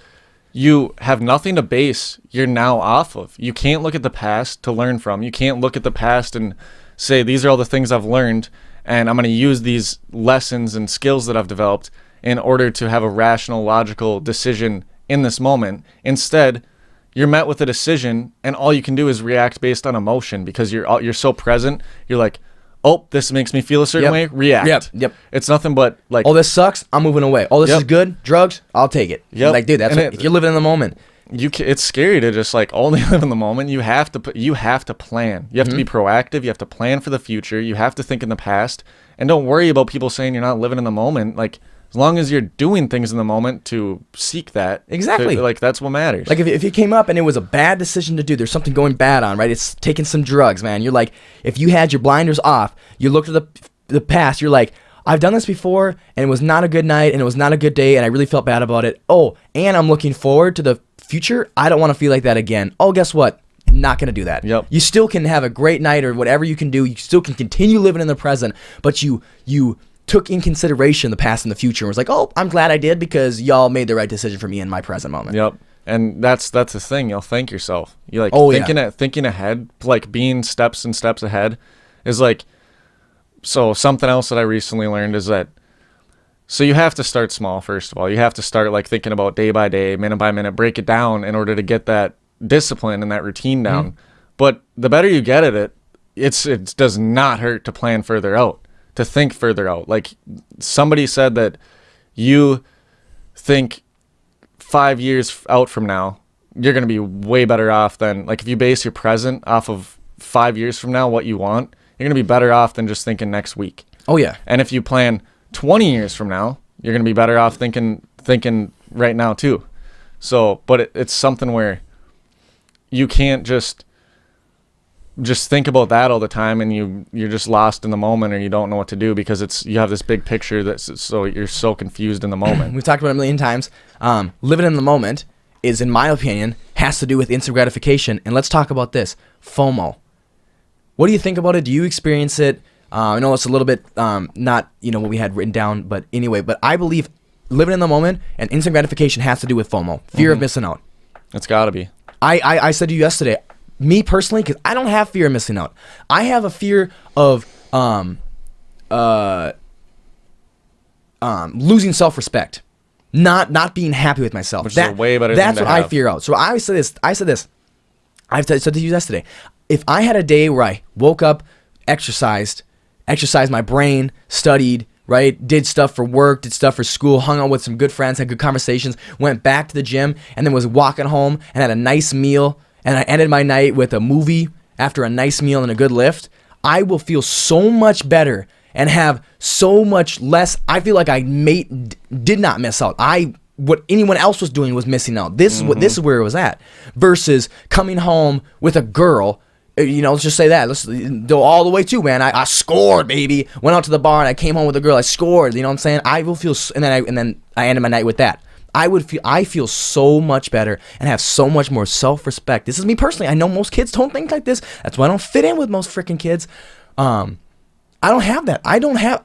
you have nothing to base your now off of. You can't look at the past to learn from. You can't look at the past and say, these are all the things I've learned, and I'm going to use these lessons and skills that I've developed in order to have a rational, logical decision in this moment. Instead, you're met with a decision, and all you can do is react based on emotion because you're so present. You're like, oh, this makes me feel a certain way. React. Yep. It's nothing but like, oh, this sucks. I'm moving away. Oh, this is good. Drugs. I'll take it. Yep. Like, dude, if you're living in the moment. It's scary to just like only live in the moment. You have to plan. You have to be proactive. You have to plan for the future. You have to think in the past, and don't worry about people saying you're not living in the moment. Like, as long as you're doing things in the moment to seek that. Exactly. Like, that's what matters. Like, if you came up and it was a bad decision to do, there's something going bad on, right? It's taking some drugs, man. You're like, if you had your blinders off, you looked at the past, you're like, I've done this before, and it was not a good night, and it was not a good day, and I really felt bad about it. Oh, and I'm looking forward to the future. I don't want to feel like that again. Oh, guess what? Not going to do that. Yep. You still can have a great night or whatever you can do. You still can continue living in the present, but you took in consideration the past and the future and was like, oh, I'm glad I did because y'all made the right decision for me in my present moment. Yep. And that's the thing. You'll thank yourself. You like thinking ahead, like being steps and steps ahead is like, so something else that I recently learned is that, so you have to start small, first of all. You have to start like thinking about day by day, minute by minute, break it down in order to get that discipline and that routine down. Mm-hmm. But the better you get at it, it does not hurt to plan further out, to think further out. Like somebody said that you think 5 years out from now, you're going to be way better off than, like if you base your present off of 5 years from now, what you want, you're going to be better off than just thinking next week. Oh, yeah. And if you plan 20 years from now, you're going to be better off thinking right now too. So, but it's something where you can't just think about that all the time, and you're just lost in the moment, or you don't know what to do because you have this big picture so you're so confused in the moment. We've talked about it a million times. Living in the moment is, in my opinion, has to do with instant gratification. And let's talk about this, FOMO. What do you think about it? Do you experience it? I know it's a little bit not what we had written down, but anyway. But I believe living in the moment and instant gratification has to do with FOMO, fear of missing out. It's got to be. I said to you yesterday, me personally, because I don't have fear of missing out. I have a fear of losing self-respect, not being happy with myself. Which is a way better That's thing to what have. I fear out. So I said this. I said to you yesterday. If I had a day where I woke up, exercised my brain, studied, right, did stuff for work, did stuff for school, hung out with some good friends, had good conversations, went back to the gym, and then was walking home and had a nice meal, and I ended my night with a movie after a nice meal and a good lift, I will feel so much better and have so much less. I feel like I did not miss out. What anyone else was doing was missing out. This is where it was at. Versus coming home with a girl. Let's just say that. Let's go all the way too, man. I scored, baby. Went out to the bar and I came home with a girl. I scored. You know what I'm saying? I will feel, and then I ended my night with that. I feel so much better and have so much more self-respect. This is me personally. I know most kids don't think like this. That's why I don't fit in with most freaking kids. I I don't have that.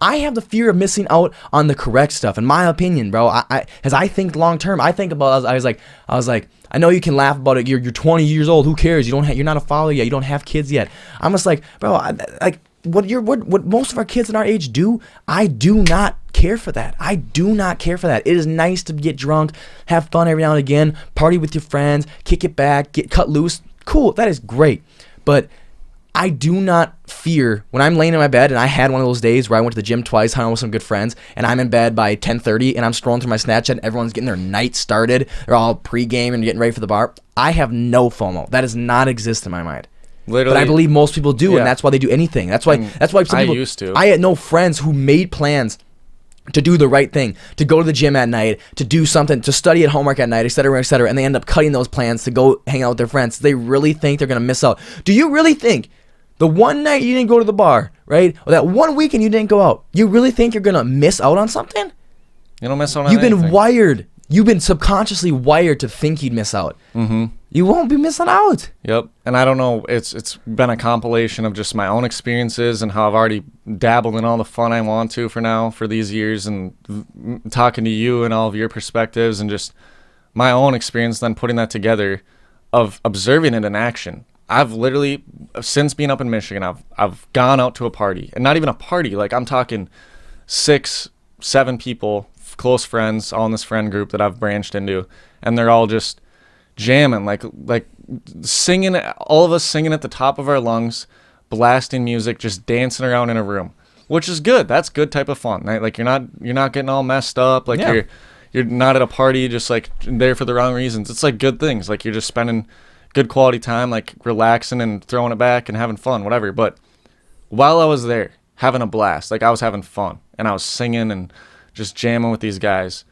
I have the fear of missing out on the correct stuff, in my opinion, bro. As I think long term, I think about, I was like, I know you can laugh about it. You're 20 years old. Who cares? You're not a father yet. You don't have kids yet. I'm just like, bro, what most of our kids in our age do, I do not care for that. I do not care for that. It is nice to get drunk, have fun every now and again, party with your friends, kick it back, get cut loose. Cool, that is great. But I do not fear when I'm laying in my bed, and I had one of those days where I went to the gym twice, hung out with some good friends, and I'm in bed by 10:30, and I'm scrolling through my Snapchat, and everyone's getting their night started. They're all pre-game and getting ready for the bar. I have no FOMO. That does not exist in my mind. Literally, but I believe most people do, and that's why they do anything. That's why some people. I used to. I had no friends who made plans to do the right thing, to go to the gym at night, to do something, to study at homework at night, et cetera, and they end up cutting those plans to go hang out with their friends. They really think they're going to miss out. Do you really think the one night you didn't go to the bar, right, or that one weekend you didn't go out, you really think you're going to miss out on something? You don't miss out on anything. You've been wired. You've been subconsciously wired to think you'd miss out. Mm-hmm. You won't be missing out. Yep. And I don't know, it's been a compilation of just my own experiences and how I've already dabbled in all the fun I want to for these years, and talking to you and all of your perspectives, and just my own experience, then putting that together of observing it in action. I've literally, since being up in Michigan, I've gone out to a party, and not even a party, like I'm talking 6, 7 people, close friends, all in this friend group that I've branched into, and they're all just jamming, like singing, all of us singing at the top of our lungs, blasting music, just dancing around in a room, which is good. That's good type of fun. Right? Like you're not getting all messed up. Like you're not at a party just like there for the wrong reasons. It's like good things. Like you're just spending good quality time, like relaxing and throwing it back and having fun, whatever. But while I was there having a blast, like I was having fun and I was singing and just jamming with these guys,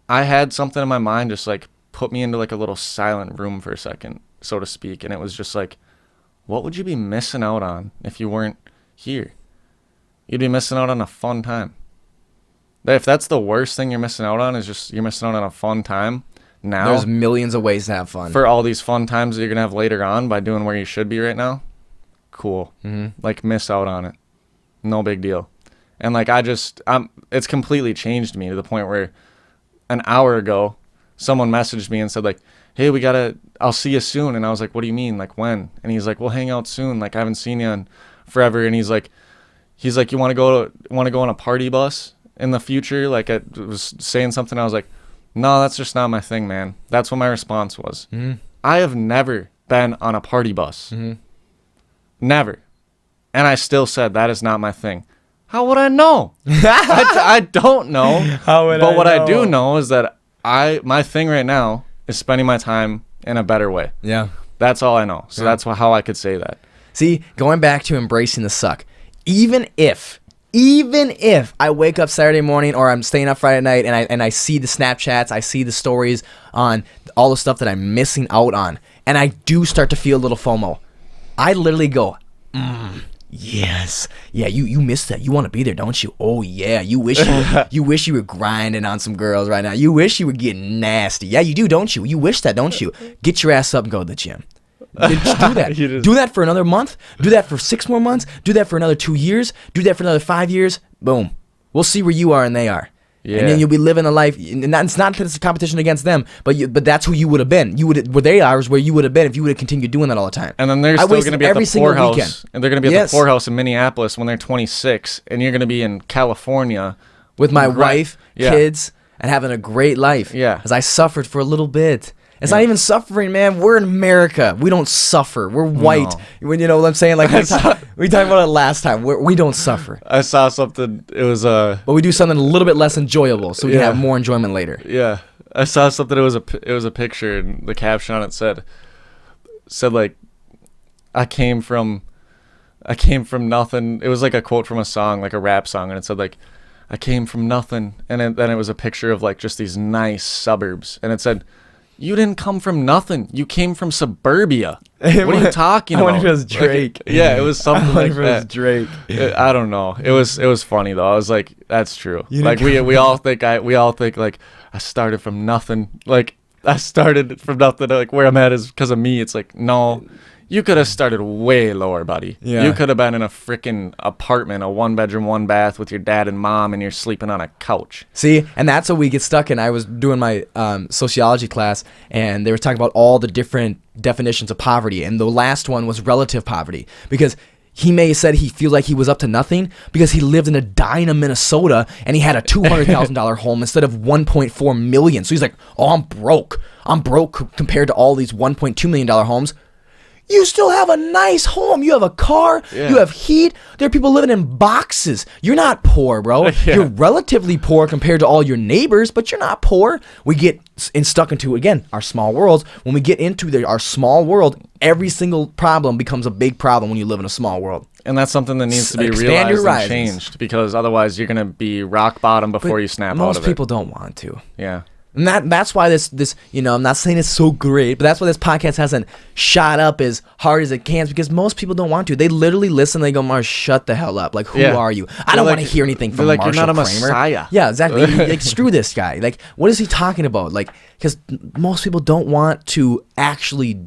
I had something in my mind just like put me into like a little silent room for a second, so to speak. And it was just like, what would you be missing out on if you weren't here? You'd be missing out on a fun time. If that's the worst thing you're missing out on, is just you're missing out on a fun time now. There's millions of ways to have fun. For all these fun times that you're going to have later on by doing where you should be right now, cool. Mm-hmm. Like miss out on it. No big deal. And like it's completely changed me to the point where an hour ago, someone messaged me and said like, hey, I'll see you soon. And I was like, what do you mean? Like when? And he's like, we'll hang out soon. Like I haven't seen you in forever. And he's like, you want to go on a party bus in the future? Like I was saying something. I was like, no, that's just not my thing, man. That's what my response was. Mm-hmm. I have never been on a party bus. Mm-hmm. Never. And I still said that is not my thing. How would I know? I don't know. But what I do know is that my thing right now is spending my time in a better way. Yeah. That's all I know. So that's how I could say that. See, going back to embracing the suck, even if I wake up Saturday morning or I'm staying up Friday night and I see the Snapchats, I see the stories on all the stuff that I'm missing out on, and I do start to feel a little FOMO, I literally go, yes. Yeah, you missed that. You want to be there, don't you? Oh yeah. You wish you were grinding on some girls right now. You wish you were getting nasty. Yeah, you do, don't you? You wish that, don't you? Get your ass up and go to the gym. Just do that. Do that for another month. Do that for 6 more months. Do that for another 2 years. Do that for another 5 years. Boom. We'll see where you are and they are. Yeah. And then you'll be living a life. And it's not that it's a competition against them, but that's who you would have been. Where they are is where you would have been if you would have continued doing that all the time. And then they're still going to be at the poorhouse. And they're going to be at the poorhouse in Minneapolis when they're 26, and you're going to be in California with my wife, kids, and having a great life. Yeah. Because I suffered for a little bit. It's not even suffering, man. We're in America. We don't suffer. We're white. No. You know what I'm saying? Like we talked about it last time. We don't suffer. I saw something. It was but we do something a little bit less enjoyable, so we can have more enjoyment later. Yeah, I saw something. It was a picture, and the caption on it said like, I came from nothing. It was like a quote from a song, like a rap song, and it said like, I came from nothing, and then it was a picture of like just these nice suburbs, and it said, you didn't come from nothing. You came from suburbia. What are you talking about? I wonder if it was Drake. Like, yeah, it was something like that. It was Drake. I don't know. It was funny though. I was like, that's true. Like we all think like I started from nothing. Like I started from nothing. Like where I'm at is because of me. It's like no, You could have started way lower, buddy. Yeah. You could have been in a freaking apartment, a 1-bedroom, 1-bath with your dad and mom, and you're sleeping on a couch. See, and that's what we get stuck in. I was doing my sociology class, and they were talking about all the different definitions of poverty, and the last one was relative poverty, because he may have said he feels like he was up to nothing because he lived in Edina, Minnesota, and he had a $200,000 home instead of $1.4 million. So he's like, oh, I'm broke. I'm broke compared to all these $1.2 million homes. You still have a nice home. You have a car. Yeah. You have heat. There are people living in boxes. You're not poor, bro. Yeah. You're relatively poor compared to all your neighbors, but you're not poor. We get stuck into, again, our small worlds. When we get into our small world, every single problem becomes a big problem when you live in a small world. And that's something that needs to be Expand your realized and horizons. changed, because otherwise you're going to be rock bottom before you snap out of it. Most people don't want to. Yeah. And that's why this I'm not saying it's so great, but that's why this podcast hasn't shot up as hard as it can, because most people don't want to. They literally listen, they go, Marsh, shut the hell up. Like, who are you? I don't want to hear anything from Marshal you're not a Kramer. messiah. Yeah, exactly. Like, screw this guy. Like, what is he talking about? Like, because most people don't want to actually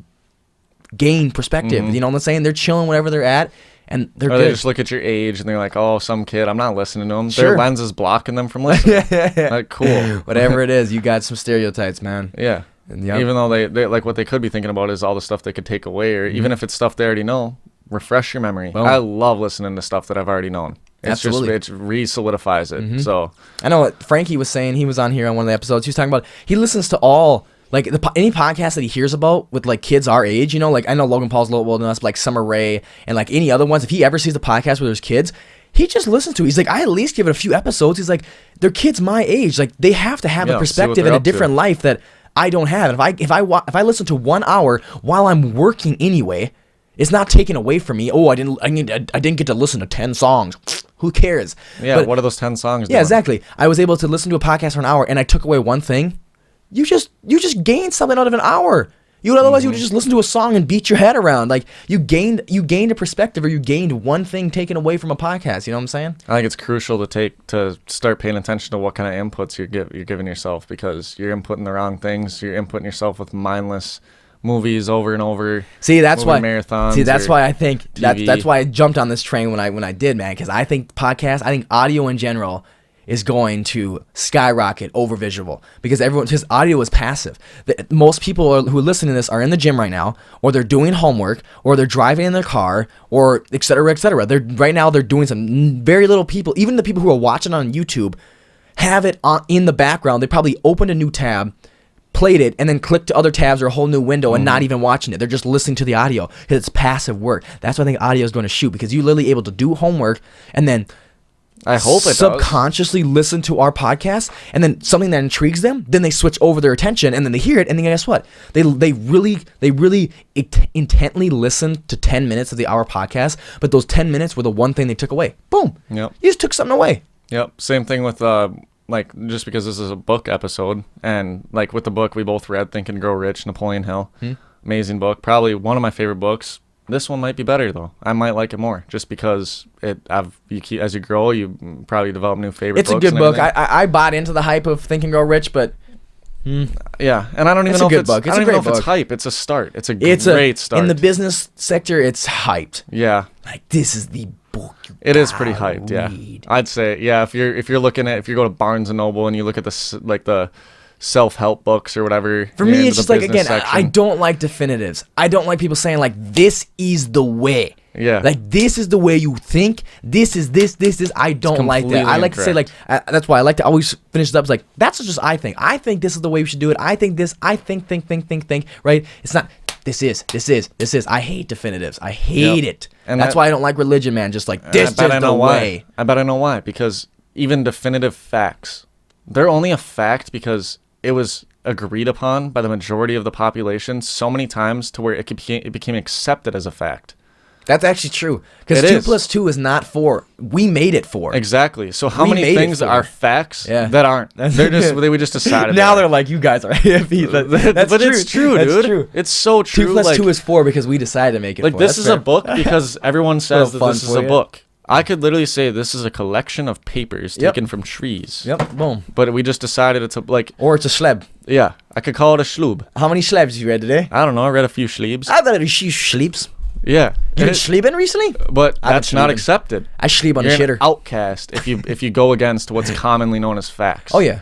gain perspective. You know what I'm saying? They're chilling wherever they're at. And they're or good. they just look at your age and they're like, oh, some kid, I'm not listening to them. Sure. Their lens is blocking them from listening. Like, cool. Whatever it is, you got some stereotypes, man. Yeah. Yep. Even though they like, what they could be thinking about is all the stuff they could take away, or even if it's stuff they already know, refresh your memory. Boom. I love listening to stuff that I've already known. It's Absolutely. just, it re-solidifies it. So I know what Frankie was saying. He was on here on one of the episodes. He was talking about, he listens to all, like, any podcast that he hears about with, like, kids our age, you know, like, I know Logan Paul's a little older than us, but, like, Summer Rae and, like, any other ones, if he ever sees the podcast where there's kids, he just listens to it. He's like, I at least give it a few episodes. He's like, they're kids my age. Like, they have to have a perspective and a different life that I don't have. And if I listen to 1 hour while I'm working anyway, it's not taken away from me. Oh, I didn't get to listen to 10 songs. Who cares? yeah, But, what are those 10 songs yeah, doing? exactly. I was able to listen to a podcast for an hour, and I took away one thing. You just gained something out of an hour. You would otherwise you would just listen to a song and beat your head around. Like, you gained a perspective, or you gained one thing taken away from a podcast. You know what I'm saying? I think it's crucial to start paying attention to what kind of inputs you're giving yourself, because you're inputting the wrong things. You're inputting yourself with mindless movies over and over. See, that's why marathons. See, that's why I think TV. that's why I jumped on this train when I did, man. Because I think audio in general is going to skyrocket over visual, because because audio is passive. Most people who are listening to this are in the gym right now, or they're doing homework, or they're driving in their car, or et cetera, et cetera. Right now they're doing some, very little people, even the people who are watching on YouTube, have it in the background. They probably opened a new tab, played it, and then clicked to other tabs or a whole new window and not even watching it. They're just listening to the audio, because it's passive work. That's why I think audio is going to shoot, because you're literally able to do homework and then I hope it subconsciously listen to our podcast, and then something that intrigues them, then they switch over their attention, and then they hear it, and then guess what? They really intently listen to 10 minutes of our podcast, but those 10 minutes were the one thing they took away. Boom. Yep. You just took something away. Yep. Same thing with like, just because this is a book episode, and like with the book we both read, Think and Grow Rich, Napoleon Hill. Amazing book. Probably one of my favorite books. This one might be better though. I might like it more, just because as you grow, you probably develop new favorites. It's a good book. I bought into the hype of Think and Grow Rich, but yeah, and I don't even It's know a good if book. I It's don't a even know great if it's book. hype. It's a start. It's a it's great start. in the business sector. It's hyped. Yeah, Like, this is the book. it is pretty hyped. Yeah, read. I'd say if you're looking at, if you go to Barnes and Noble and you look at the self-help books or whatever. For me, it's just like, again, I don't like definitives. I don't like people saying, like, this is the way. Yeah. Like, this is the way you think. This is. I don't like that. completely I like to say, like, that's why I like to always finish it up. It's like, that's just I think. I think this is the way we should do it. I think this. I think, right? It's not, this is. I hate definitives. I hate it. And that's why I don't like religion, man. Just like, this is the way. I bet I know why. Because even definitive facts, they're only a fact because it was agreed upon by the majority of the population so many times to where it became accepted as a fact. That's actually true. Because 2 plus 2 is not 4. We made it 4. Exactly. So how We many made it things 4. are facts Yeah. that aren't? We just decided. Now they're like, you guys are hippies. That's but true. it's true, That's dude. true. It's so true. 2 plus like, 2 is 4 because we decided to make it like 4. this That's is a fair. book because everyone says that Little this fun is for a you. book. I could literally say this is a collection of papers Yep. taken from trees. Yep, boom. But we just decided it's like, Or it's a schleb. yeah, I could call it a schlub. How many schlebs you read today? I don't know. I read a few schleebs. I read a few schleeps. Yeah. You been schleebing recently? But I've been that's not schleebing. accepted. I schleeb on You're the shitter. an outcast if you go against what's commonly known as facts. Oh, yeah.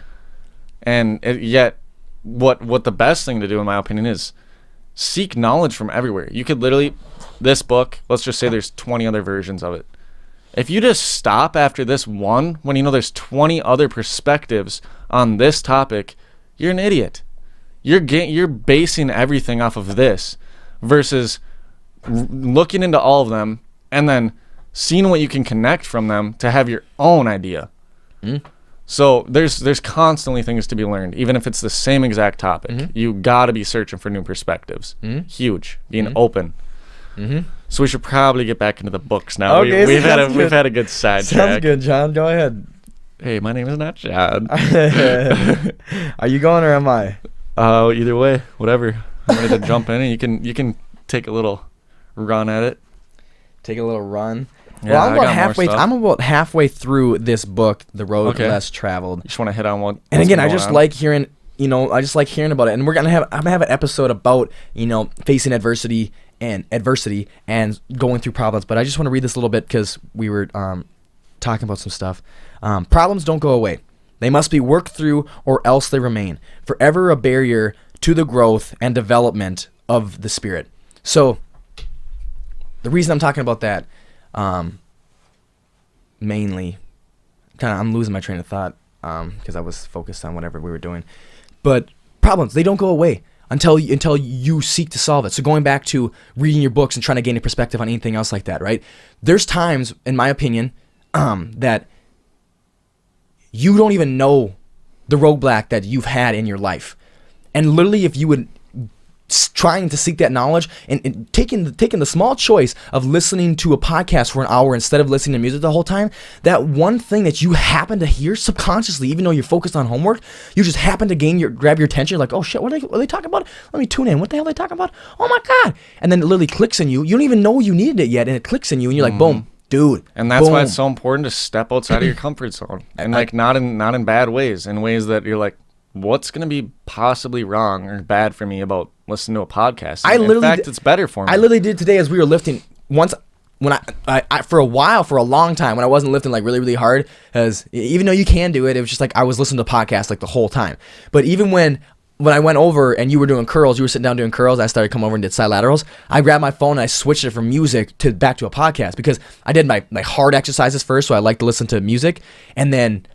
And yet, what the best thing to do, in my opinion, is seek knowledge from everywhere. You could literally, this book, let's just say there's 20 other versions of it. If you just stop after this one, when you know there's 20 other perspectives on this topic, you're an idiot. You're basing everything off of this versus looking into all of them and then seeing what you can connect from them to have your own idea. So there's constantly things to be learned, even if it's the same exact topic. You got to be searching for new perspectives. Huge, being open. So we should probably get back into the books now. Okay, We've sounds had a good side Sounds track. good, John. Go ahead. Hey, my name is not John. Are you going or am I? Either way, whatever. I'm ready to jump in, and you can take a little run at it. Take a little run. Yeah, Well, I'm I about got more halfway. stuff. I'm about halfway through this book, The Road Okay. Less Traveled. You just want to hit on what? And what's again, been I going just on? like hearing, I just like hearing about it. And I'm gonna have an episode about, facing adversity and going through problems. But I just want to read this a little bit because we were talking about some stuff. Problems don't go away. They must be worked through or else they remain, forever a barrier to the growth and development of the spirit. So the reason I'm talking about that, mainly, I'm losing my train of thought because I was focused on whatever we were doing. But problems, they don't go away until you seek to solve it. So going back to reading your books and trying to gain a perspective on anything else like that, right? There's times, in my opinion, that you don't even know the roadblock that you've had in your life. And literally, if you would trying to seek that knowledge and taking the small choice of listening to a podcast for an hour instead of listening to music the whole time, that one thing that you happen to hear subconsciously, even though you're focused on homework, you just happen to grab your attention. Like, oh shit, what are they talking about? Let me tune in. What the hell are they talking about? Oh my god! And then it literally clicks in you. You don't even know you needed it yet, and it clicks in you, and you're like, boom, dude. And that's why boom. it's so important to step outside of your comfort zone, and like not in bad ways, in ways that you're like, what's gonna be possibly wrong or bad for me about listening to a podcast? In fact, it's better for me. I literally did today as we were lifting. Once when I for a long time when I wasn't lifting like really really hard, as even though you can do it, it was just like I was listening to podcasts like the whole time. But even when I went over and you were doing curls, you were sitting down doing curls, I started to come over and did side laterals. I grabbed my phone and I switched it from music to back to a podcast because I did my hard exercises first, so I like to listen to music, and then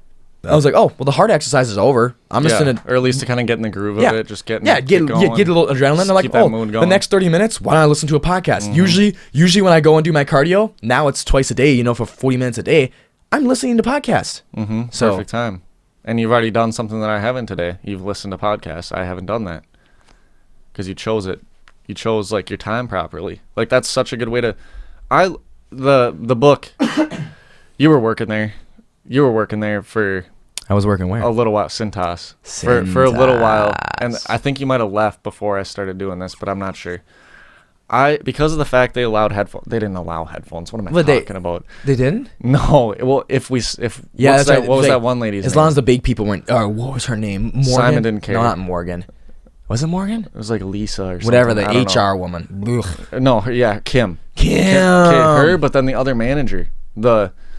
I was like, oh, well, the hard exercise is over. I'm just gonna, or at least to kind of get in the groove of it, just get get a little adrenaline. Just They're like, keep that oh, mood the going. next 30 minutes, why don't I listen to a podcast? Usually when I go and do my cardio, now it's twice a day, for 40 minutes a day, I'm listening to podcasts. So Perfect time. And you've already done something that I haven't today. You've listened to podcasts. I haven't done that because you chose it. You chose like your time properly. Like that's such a good way to. The book. You were working there. You were working there for I was working where? a little while. Cintas. For a little while, and I think you might have left before I started doing this, but I'm not sure. Because of the fact they allowed headphones. They didn't allow headphones. What am I talking about? They didn't? No. Well, what was that one lady's As name? long as the big people weren't. What was her name? Morgan? Simon didn't care. No, not Morgan. Was it Morgan? It was like Lisa or something. Whatever, the I don't know. HR woman. Ugh. No, Kim. Kim. Her, but then the other manager,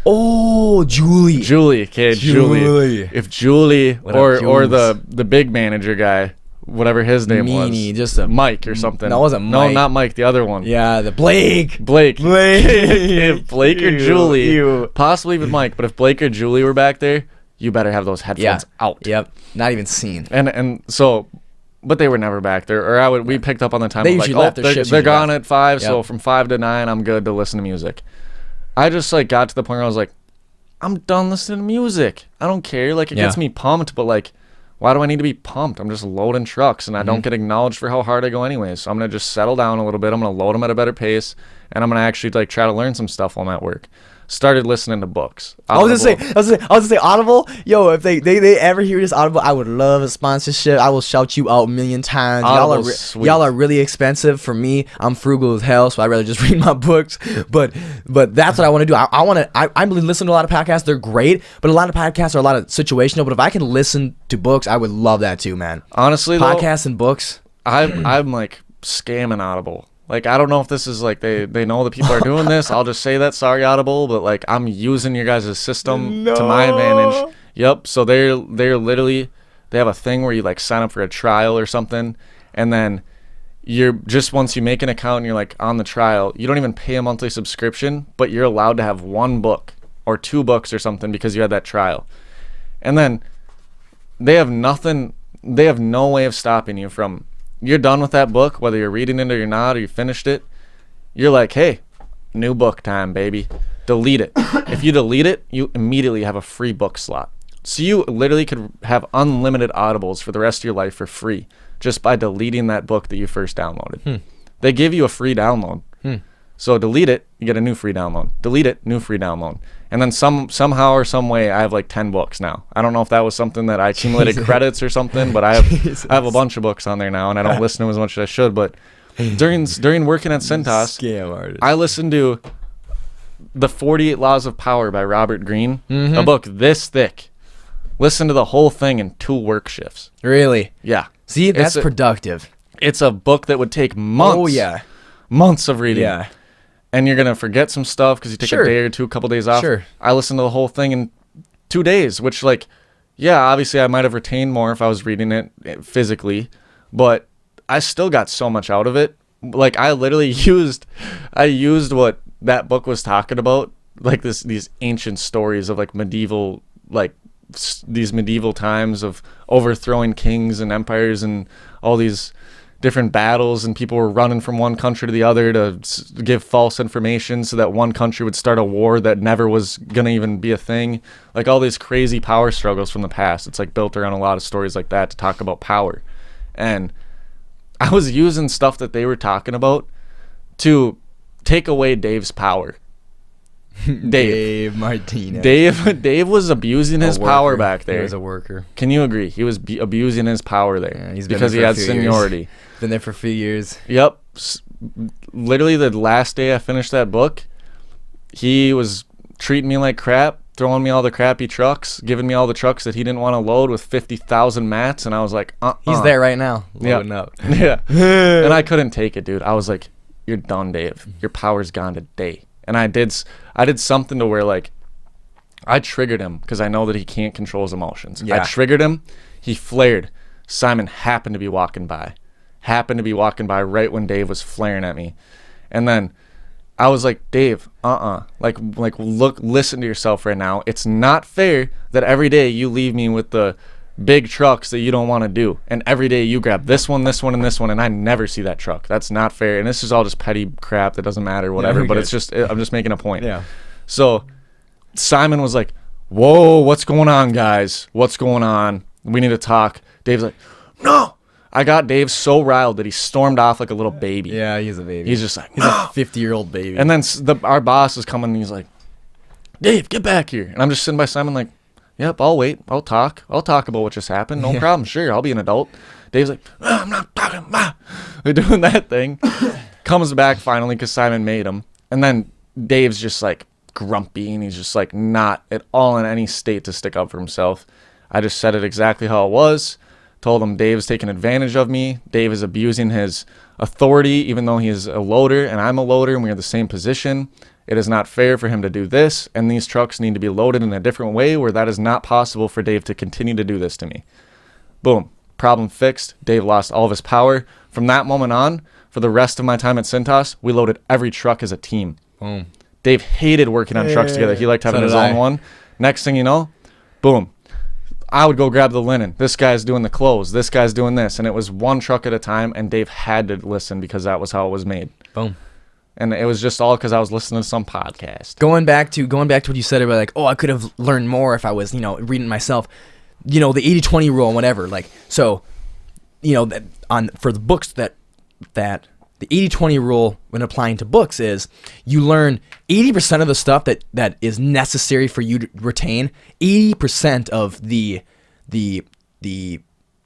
Oh, Julie. Julie. If Julie What up, or Jules? the big manager guy, whatever his name Meanie, was, just a Mike or something. No, it wasn't No, Mike. not Mike. The other one. Yeah, the Blake. If Blake or Ew, Julie, ew. possibly even Mike, but if Blake or Julie were back there, you better have those headphones out. Yep. Not even seen. And so. But they were never back there, or we picked up on the time. They of usually like, left. Their they're shifts they're usually gone left. at 5, so Yep. from 5 to 9, I'm good to listen to music. I just like got to the point where I was like, I'm done listening to music. I don't care. Like it gets me pumped, but like, why do I need to be pumped? I'm just loading trucks, and I don't get acknowledged for how hard I go anyway. So I'm gonna just settle down a little bit. I'm gonna load them at a better pace, and I'm gonna actually like try to learn some stuff while I'm at work. started listening to books. I was gonna say Audible. Yo, if they ever hear this Audible, I would love a sponsorship. I will shout you out a million times. Y'all are really expensive. For me, I'm frugal as hell, so I'd rather just read my books. But that's what I want to do. I listen to a lot of podcasts. They're great, but a lot of podcasts are a lot of situational. But if I can listen to books, I would love that too, man. Honestly, podcasts and books. I'm like scamming Audible. Like, I don't know if this is like they know that people are doing this. I'll just say that. Sorry, Audible, but like I'm using your guys' system to my advantage. Yep. So they're literally, they have a thing where you like sign up for a trial or something, and then you're just, once you make an account and you're like on the trial, you don't even pay a monthly subscription, but you're allowed to have 1 book or 2 books or something because you had that trial. And then they have no way of stopping you from, you're done with that book, whether you're reading it or you're not, or you finished it. You're like, hey, new book time, baby. Delete it. If you delete it, you immediately have a free book slot. So you literally could have unlimited Audibles for the rest of your life for free just by deleting that book that you first downloaded. They give you a free download. So delete it, you get a new free download. Delete it, new free download. And then somehow or some way, I have like 10 books now. I don't know if that was something that I accumulated credits or something, but I have a bunch of books on there now, and I don't listen to them as much as I should. But during working at Cintas, I listened to The 48 Laws of Power by Robert Greene, a book this thick. Listen to the whole thing in 2 work shifts. Really? Yeah. See, that's productive. It's a book that would take months. Oh, yeah. Months of reading. Yeah. And you're going to forget some stuff because you take a day or two, a couple days off. Sure. I listened to the whole thing in 2 days, which, like, yeah, obviously I might have retained more if I was reading it physically, but I still got so much out of it. Like, I literally used what that book was talking about, like these ancient stories of, like, medieval, like, these medieval times of overthrowing kings and empires and all these different battles, and people were running from one country to the other to give false information so that one country would start a war that never was going to even be a thing. Like all these crazy power struggles from the past. It's like built around a lot of stories like that to talk about power. And I was using stuff that they were talking about to take away Dave's power. Dave Martinez. Dave was abusing his power back there. He was a worker. Can you agree? He was abusing his power there. Yeah, because he had seniority. Been there for a few years. Yep. Literally the last day I finished that book, he was treating me like crap, throwing me all the crappy trucks, giving me all the trucks that he didn't want to load with 50,000 mats, and I was like, He's there right now, loading up. Yeah. And I couldn't take it, dude. I was like, you're done, Dave. Your power's gone today. And I did something to where, like, I triggered him because I know that he can't control his emotions. Yeah. I triggered him. He flared. Simon happened to be walking by right when Dave was flaring at me. And then I was like, Dave, like look, listen to yourself right now. It's not fair that every day you leave me with the big trucks that you don't want to do, and every day you grab this one, and this one, and I never see that truck. That's not fair. And this is all just petty crap that doesn't matter, whatever. But it's just, I'm just making a point. Yeah. So Simon was like, whoa, what's going on, guys? What's going on? We need to talk. Dave's like, no. I got Dave so riled that he stormed off like a little baby. Yeah, he's a baby. He's just like, he's a 50-year-old baby. And then our boss is coming, and he's like, Dave, get back here. And I'm just sitting by Simon like, yep, I'll wait. I'll talk about what just happened. No problem. Sure, I'll be an adult. Dave's like, I'm not talking. We're doing that thing. Comes back finally because Simon made him. And then Dave's just like grumpy, and he's just like not at all in any state to stick up for himself. I just said it exactly how it was. Told him Dave's taking advantage of me. Dave is abusing his authority, even though he is a loader and I'm a loader and we are the same position. It is not fair for him to do this, and these trucks need to be loaded in a different way where that is not possible for Dave to continue to do this to me. Boom. Problem fixed. Dave lost all of his power. From that moment on, for the rest of my time at Cintas, we loaded every truck as a team. Boom. Dave hated working on trucks together. He liked having his own one. Next thing you know, boom. I would go grab the linen. This guy's doing the clothes. This guy's doing this. And it was one truck at a time, and Dave had to listen because that was how it was made. Boom. And it was just all because I was listening to some podcast. Going back to what you said about like, I could have learned more if I was, reading myself. The 80-20 rule and whatever. Like, so, for the books that the 80-20 rule when applying to books is you learn 80% of the stuff that is necessary for you to retain. 80% of the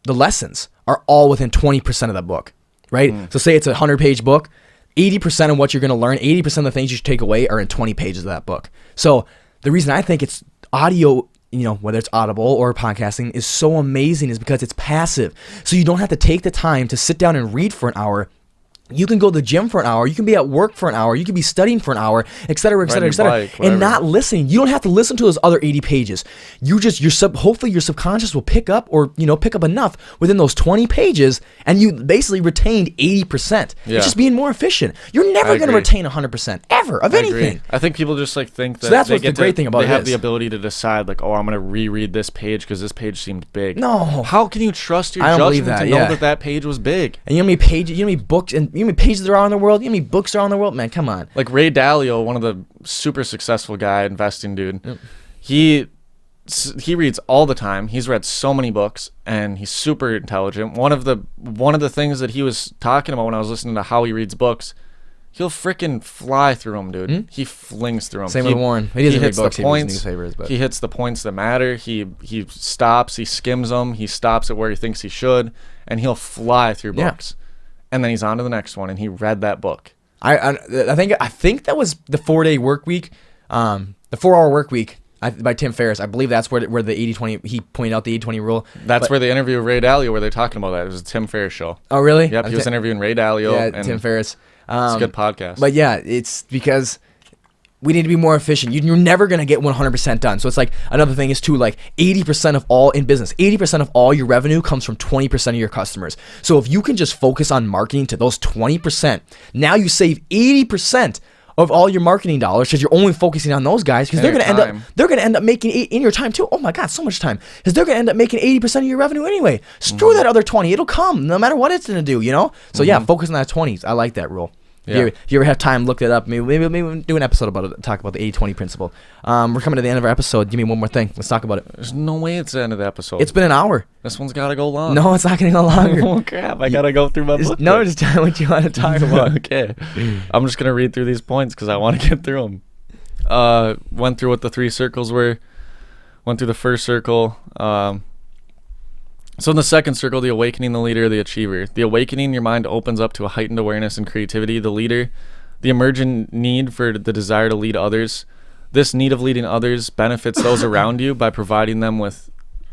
lessons are all within 20% of that book, right? So say it's a 100-page book. 80% of what you're going to learn, 80% of the things you should take away are in 20 pages of that book. So the reason I think it's audio, whether it's Audible or podcasting, is so amazing is because it's passive. So you don't have to take the time to sit down and read for an hour. You can go to the gym for an hour. You can be at work for an hour. You can be studying for an hour, et cetera, and not listening. You don't have to listen to those other 80 pages. Hopefully your subconscious will pick up enough within those 20 pages, and you basically retained 80%. Yeah. It's just being more efficient. You're never going to retain 100% ever of anything. I think people just think that. So that's what's the great thing about it. They have the ability to decide, I'm going to reread this page because this page seemed big. No. How can you trust your I don't believe judgment that, to know that page was big? And you know how many pages, you know how many books, and you know how many pages there are in the world? You know how many books there are in the world? Man, come on. Like Ray Dalio, one of the super successful investing dude, he reads all the time. He's read so many books, and he's super intelligent. One of the things that he was talking about when I was listening to how he reads books, he'll freaking fly through them, dude. He flings through them. Same with Warren. He doesn't read books, he reads newspapers. But he hits the points that matter. He stops. He skims them. He stops at where he thinks he should, and he'll fly through books. And then he's on to the next one, and he read that book. I think that was the 4-day work week, the 4-hour work week by Tim Ferriss. I believe that's where the 80-20, he pointed out the 80-20 rule. That's where they interview Ray Dalio, where they're talking about that. It was a Tim Ferriss show. Oh, really? Yep, he was interviewing Ray Dalio. Yeah, and Tim Ferriss. It's a good podcast. But yeah, it's because we need to be more efficient. You're never going to get 100% done. So it's like another thing is too, 80% of all in business, 80% of all your revenue comes from 20% of your customers. So if you can just focus on marketing to those 20%, now you save 80% of all your marketing dollars because you're only focusing on those guys because they're going to end up making in your time too. Oh my God, so much time, because they're going to end up making 80% of your revenue anyway. Screw that other 20. It'll come no matter what it's going to do, So yeah, focus on that 20s. I like that rule. Yeah. If you ever have time, look it up. Maybe we'll do an episode about it. Talk about the 80-20 principle. We're coming to the end of our episode. Give me one more thing. Let's talk about it. There's no way it's the end of the episode. It's been an hour. This one's got to go long. No, it's not going to go longer. Oh crap! I gotta go through my book. No, just tell me what you want to talk about. Okay, I'm just gonna read through these points because I want to get through them. Went through what the 3 circles were. Went through the first circle. So in the second circle, the awakening, the leader, the achiever. The awakening, your mind opens up to a heightened awareness and creativity. The leader, the emergent need for the desire to lead others. This need of leading others benefits those around you by providing them with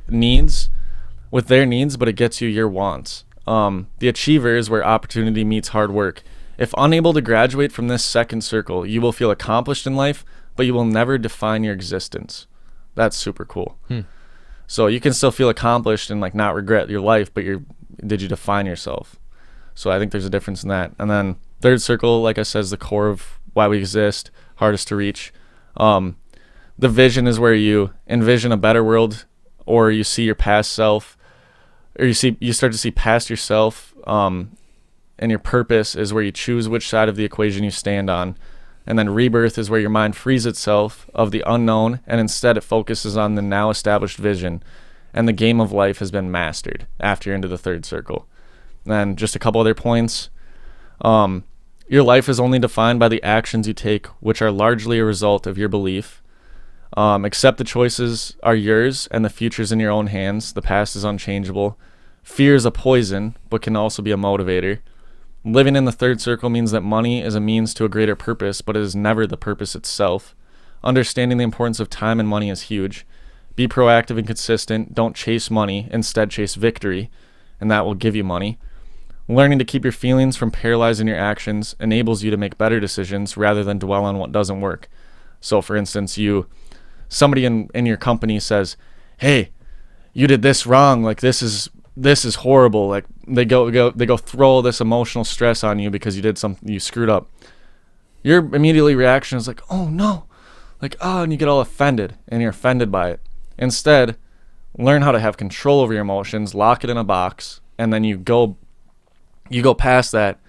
their needs, but it gets you your wants. The achiever is where opportunity meets hard work. If unable to graduate from this second circle, you will feel accomplished in life, but you will never define your existence. That's super cool. So you can still feel accomplished and not regret your life, but did you define yourself? So I think there's a difference in that. And then third circle, like I said, is the core of why we exist, hardest to reach. The vision is where you envision a better world, or you see your past self, or you start to see past yourself. And your purpose is where you choose which side of the equation you stand on. And then rebirth is where your mind frees itself of the unknown, and instead it focuses on the now established vision. And the game of life has been mastered after you're into the third circle. And just a couple other points. Your life is only defined by the actions you take, which are largely a result of your belief. Accept the choices are yours, and the future's in your own hands. The past is unchangeable. Fear is a poison, but can also be a motivator. Living in the third circle means that money is a means to a greater purpose, but it is never the purpose itself. Understanding the importance of time and money is huge. Be proactive and consistent. Don't chase money. Instead, chase victory, and that will give you money. Learning to keep your feelings from paralyzing your actions enables you to make better decisions rather than dwell on what doesn't work. So, for instance, somebody in your company says, "Hey, you did this wrong. This is horrible." They go throw this emotional stress on you because you did something, you screwed up. Your immediately reaction is "Oh no," and you get all offended, and you're offended by it. Instead, learn how to have control over your emotions, lock it in a box, and then you go past that,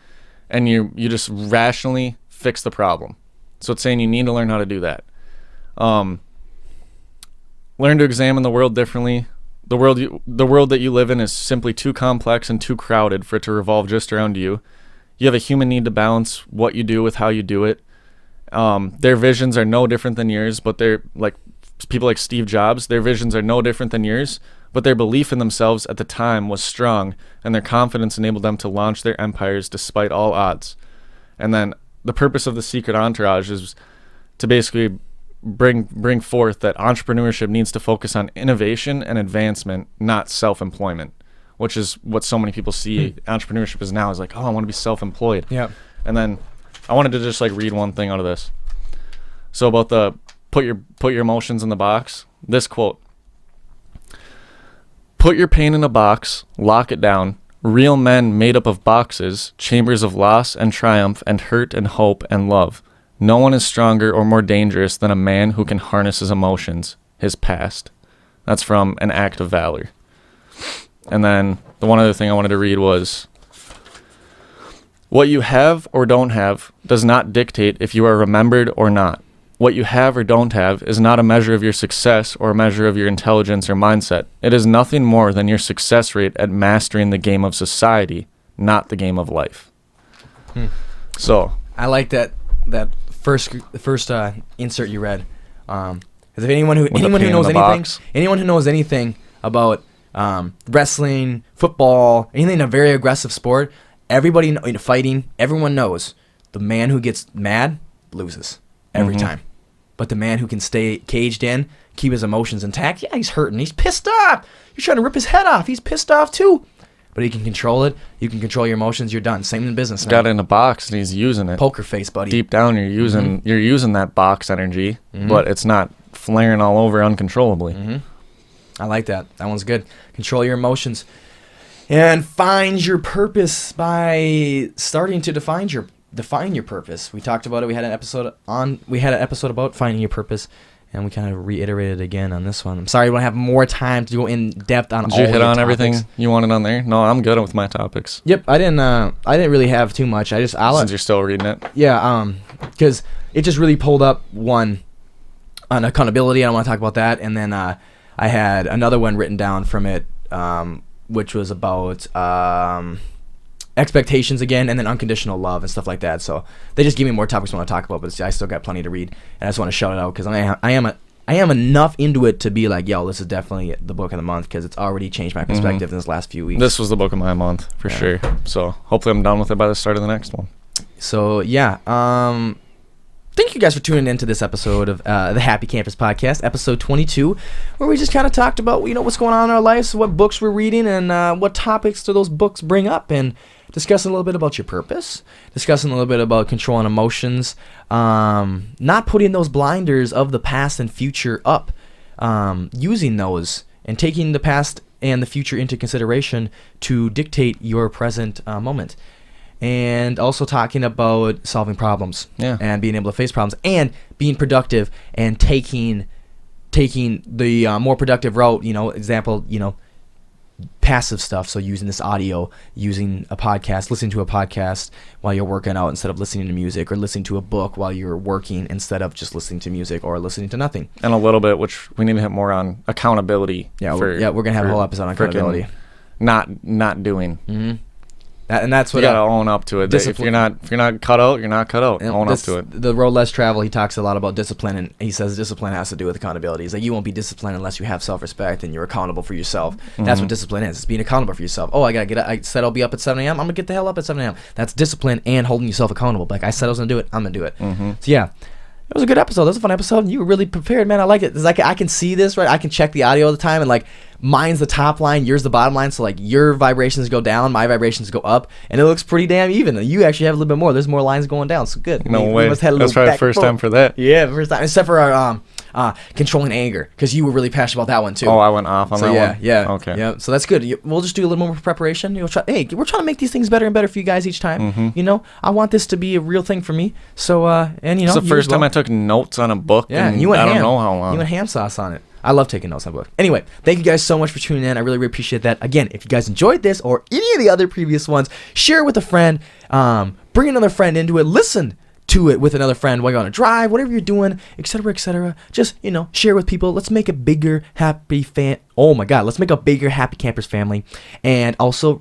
and you just rationally fix the problem. So it's saying you need to learn how to do that. Learn to examine the world differently. The world that you live in is simply too complex and too crowded for it to revolve just around you. you have a human need to balance what you do with how you do it. Their visions are no different than yours, but they're like people like Steve Jobs. Their visions are no different than yours, but their belief in themselves at the time was strong, and their confidence enabled them to launch their empires despite all odds. And then the purpose of the Secret Entourage is to basically bring forth that entrepreneurship needs to focus on innovation and advancement, not self-employment, which is what so many people see entrepreneurship is now, is like, oh, I want to be self-employed. Yeah. And then I wanted to just like read one thing out of this. So about the put your emotions in the box, this quote: "Put your pain in a box, lock it down. Real men made up of boxes, chambers of loss and triumph and hurt and hope and love. No one is stronger or more dangerous than a man who can harness his emotions, his past." That's from An Act of Valor. And then the one other thing I wanted to read was, "What you have or don't have does not dictate if you are remembered or not. What you have or don't have is not a measure of your success or a measure of your intelligence or mindset. It is nothing more than your success rate at mastering the game of society, not the game of life." So I like that first insert you read, because if anyone who knows anything about wrestling, football, anything in a very aggressive sport, everybody in fighting, everyone knows the man who gets mad loses every time. But the man who can stay caged in, keep his emotions intact, yeah, he's hurting, he's pissed off. You're trying to rip his head off, he's pissed off too. But he can control it. You can control your emotions. You're done. Same in business. He's got it in a box and he's using it. Poker face, buddy. Deep down, you're using that box energy, but it's not flaring all over uncontrollably. I like that. That one's good. Control your emotions, and find your purpose by starting to define your purpose. We talked about it. We had an episode about finding your purpose, and we kind of reiterated it again on this one. I'm sorry, we want to have more time to go in depth on all. Did you hit on topics. Everything you wanted on there? No, I'm good with my topics. Yep, I didn't really have too much. Since you're still reading it. Yeah, because it just really pulled up one on accountability. I don't want to talk about that, and then I had another one written down from it, which was about expectations again, and then unconditional love and stuff like that. So they just give me more topics I want to talk about, but I still got plenty to read, and I just want to shout it out because I am enough into it to be like, yo, this is definitely the book of the month, because it's already changed my perspective in this last few weeks. This was the book of my month for sure. So hopefully I'm done with it by the start of the next one. So yeah, thank you guys for tuning in to this episode of the Happy Campus Podcast, episode 22, where we just kind of talked about, what's going on in our lives, what books we're reading, and what topics do those books bring up, and discussing a little bit about your purpose, discussing a little bit about controlling emotions, not putting those blinders of the past and future up, using those and taking the past and the future into consideration to dictate your present moment. And also talking about solving problems and being able to face problems and being productive and taking the more productive route, example, passive stuff. So using this audio, using a podcast, listening to a podcast while you're working out instead of listening to music, or listening to a book while you're working instead of just listening to music or listening to nothing. And a little bit, which we need to hit more on, accountability. Yeah, we're going to have a whole episode on accountability. Not doing. Mm-hmm. And that's what you gotta own up to it. If you're not cut out, you're not cut out. Own up to it. The Road Less Travel, he talks a lot about discipline, and he says discipline has to do with accountability. He's like, you won't be disciplined unless you have self-respect and you're accountable for yourself. That's what discipline is. It's being accountable for yourself. Oh, I gotta get up. I said I'll be up at 7 a.m. I'm gonna get the hell up at 7 a.m. That's discipline and holding yourself accountable. Like, I said I was gonna do it, I'm gonna do it. So yeah, it was a good episode. That was a fun episode. You were really prepared, man. I like it. It's like I can see this, right? I can check the audio all the time, and like, mine's the top line, yours the bottom line. So like, your vibrations go down, my vibrations go up, and it looks pretty damn even. You actually have a little bit more. There's more lines going down. So good. No way. That's probably the first time for that. Yeah, first time. Except for our controlling anger, because you were really passionate about that one too. Oh, I went off on that one. Yeah. Okay. Yeah. So that's good. We'll just do a little more preparation. We're trying to make these things better and better for you guys each time. I want this to be a real thing for me. So it's the first time I took notes on a book. Yeah, and you went I don't ham. know how long. You went ham sauce on it. I love taking notes on books. Anyway, thank you guys so much for tuning in. I really, really appreciate that. Again, if you guys enjoyed this or any of the other previous ones, share it with a friend. Bring another friend into it. Listen to it with another friend while you're on a drive, whatever you're doing, etc., etc. Just, share with people. Let's make a bigger happy Let's make a bigger Happy Campers family. And also,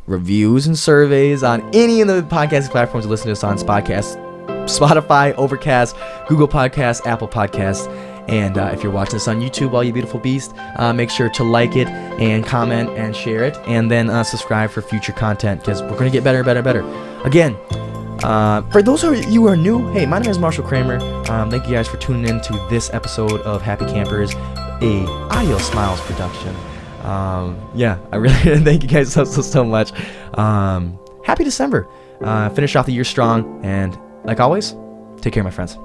reviews and surveys on any of the podcasting platforms you listen to us on: Spotify, Overcast, Google Podcasts, Apple Podcasts. And if you're watching this on YouTube, all you beautiful beast, make sure to like it and comment and share it, and then subscribe for future content, because we're going to get better, better, better. Again, for those of you who are new, hey, my name is Marshal Kramer. Thank you guys for tuning in to this episode of Happy Campers, a AudioSmilez production. I really thank you guys so much. Happy December. Finish off the year strong, and like always, take care, my friends.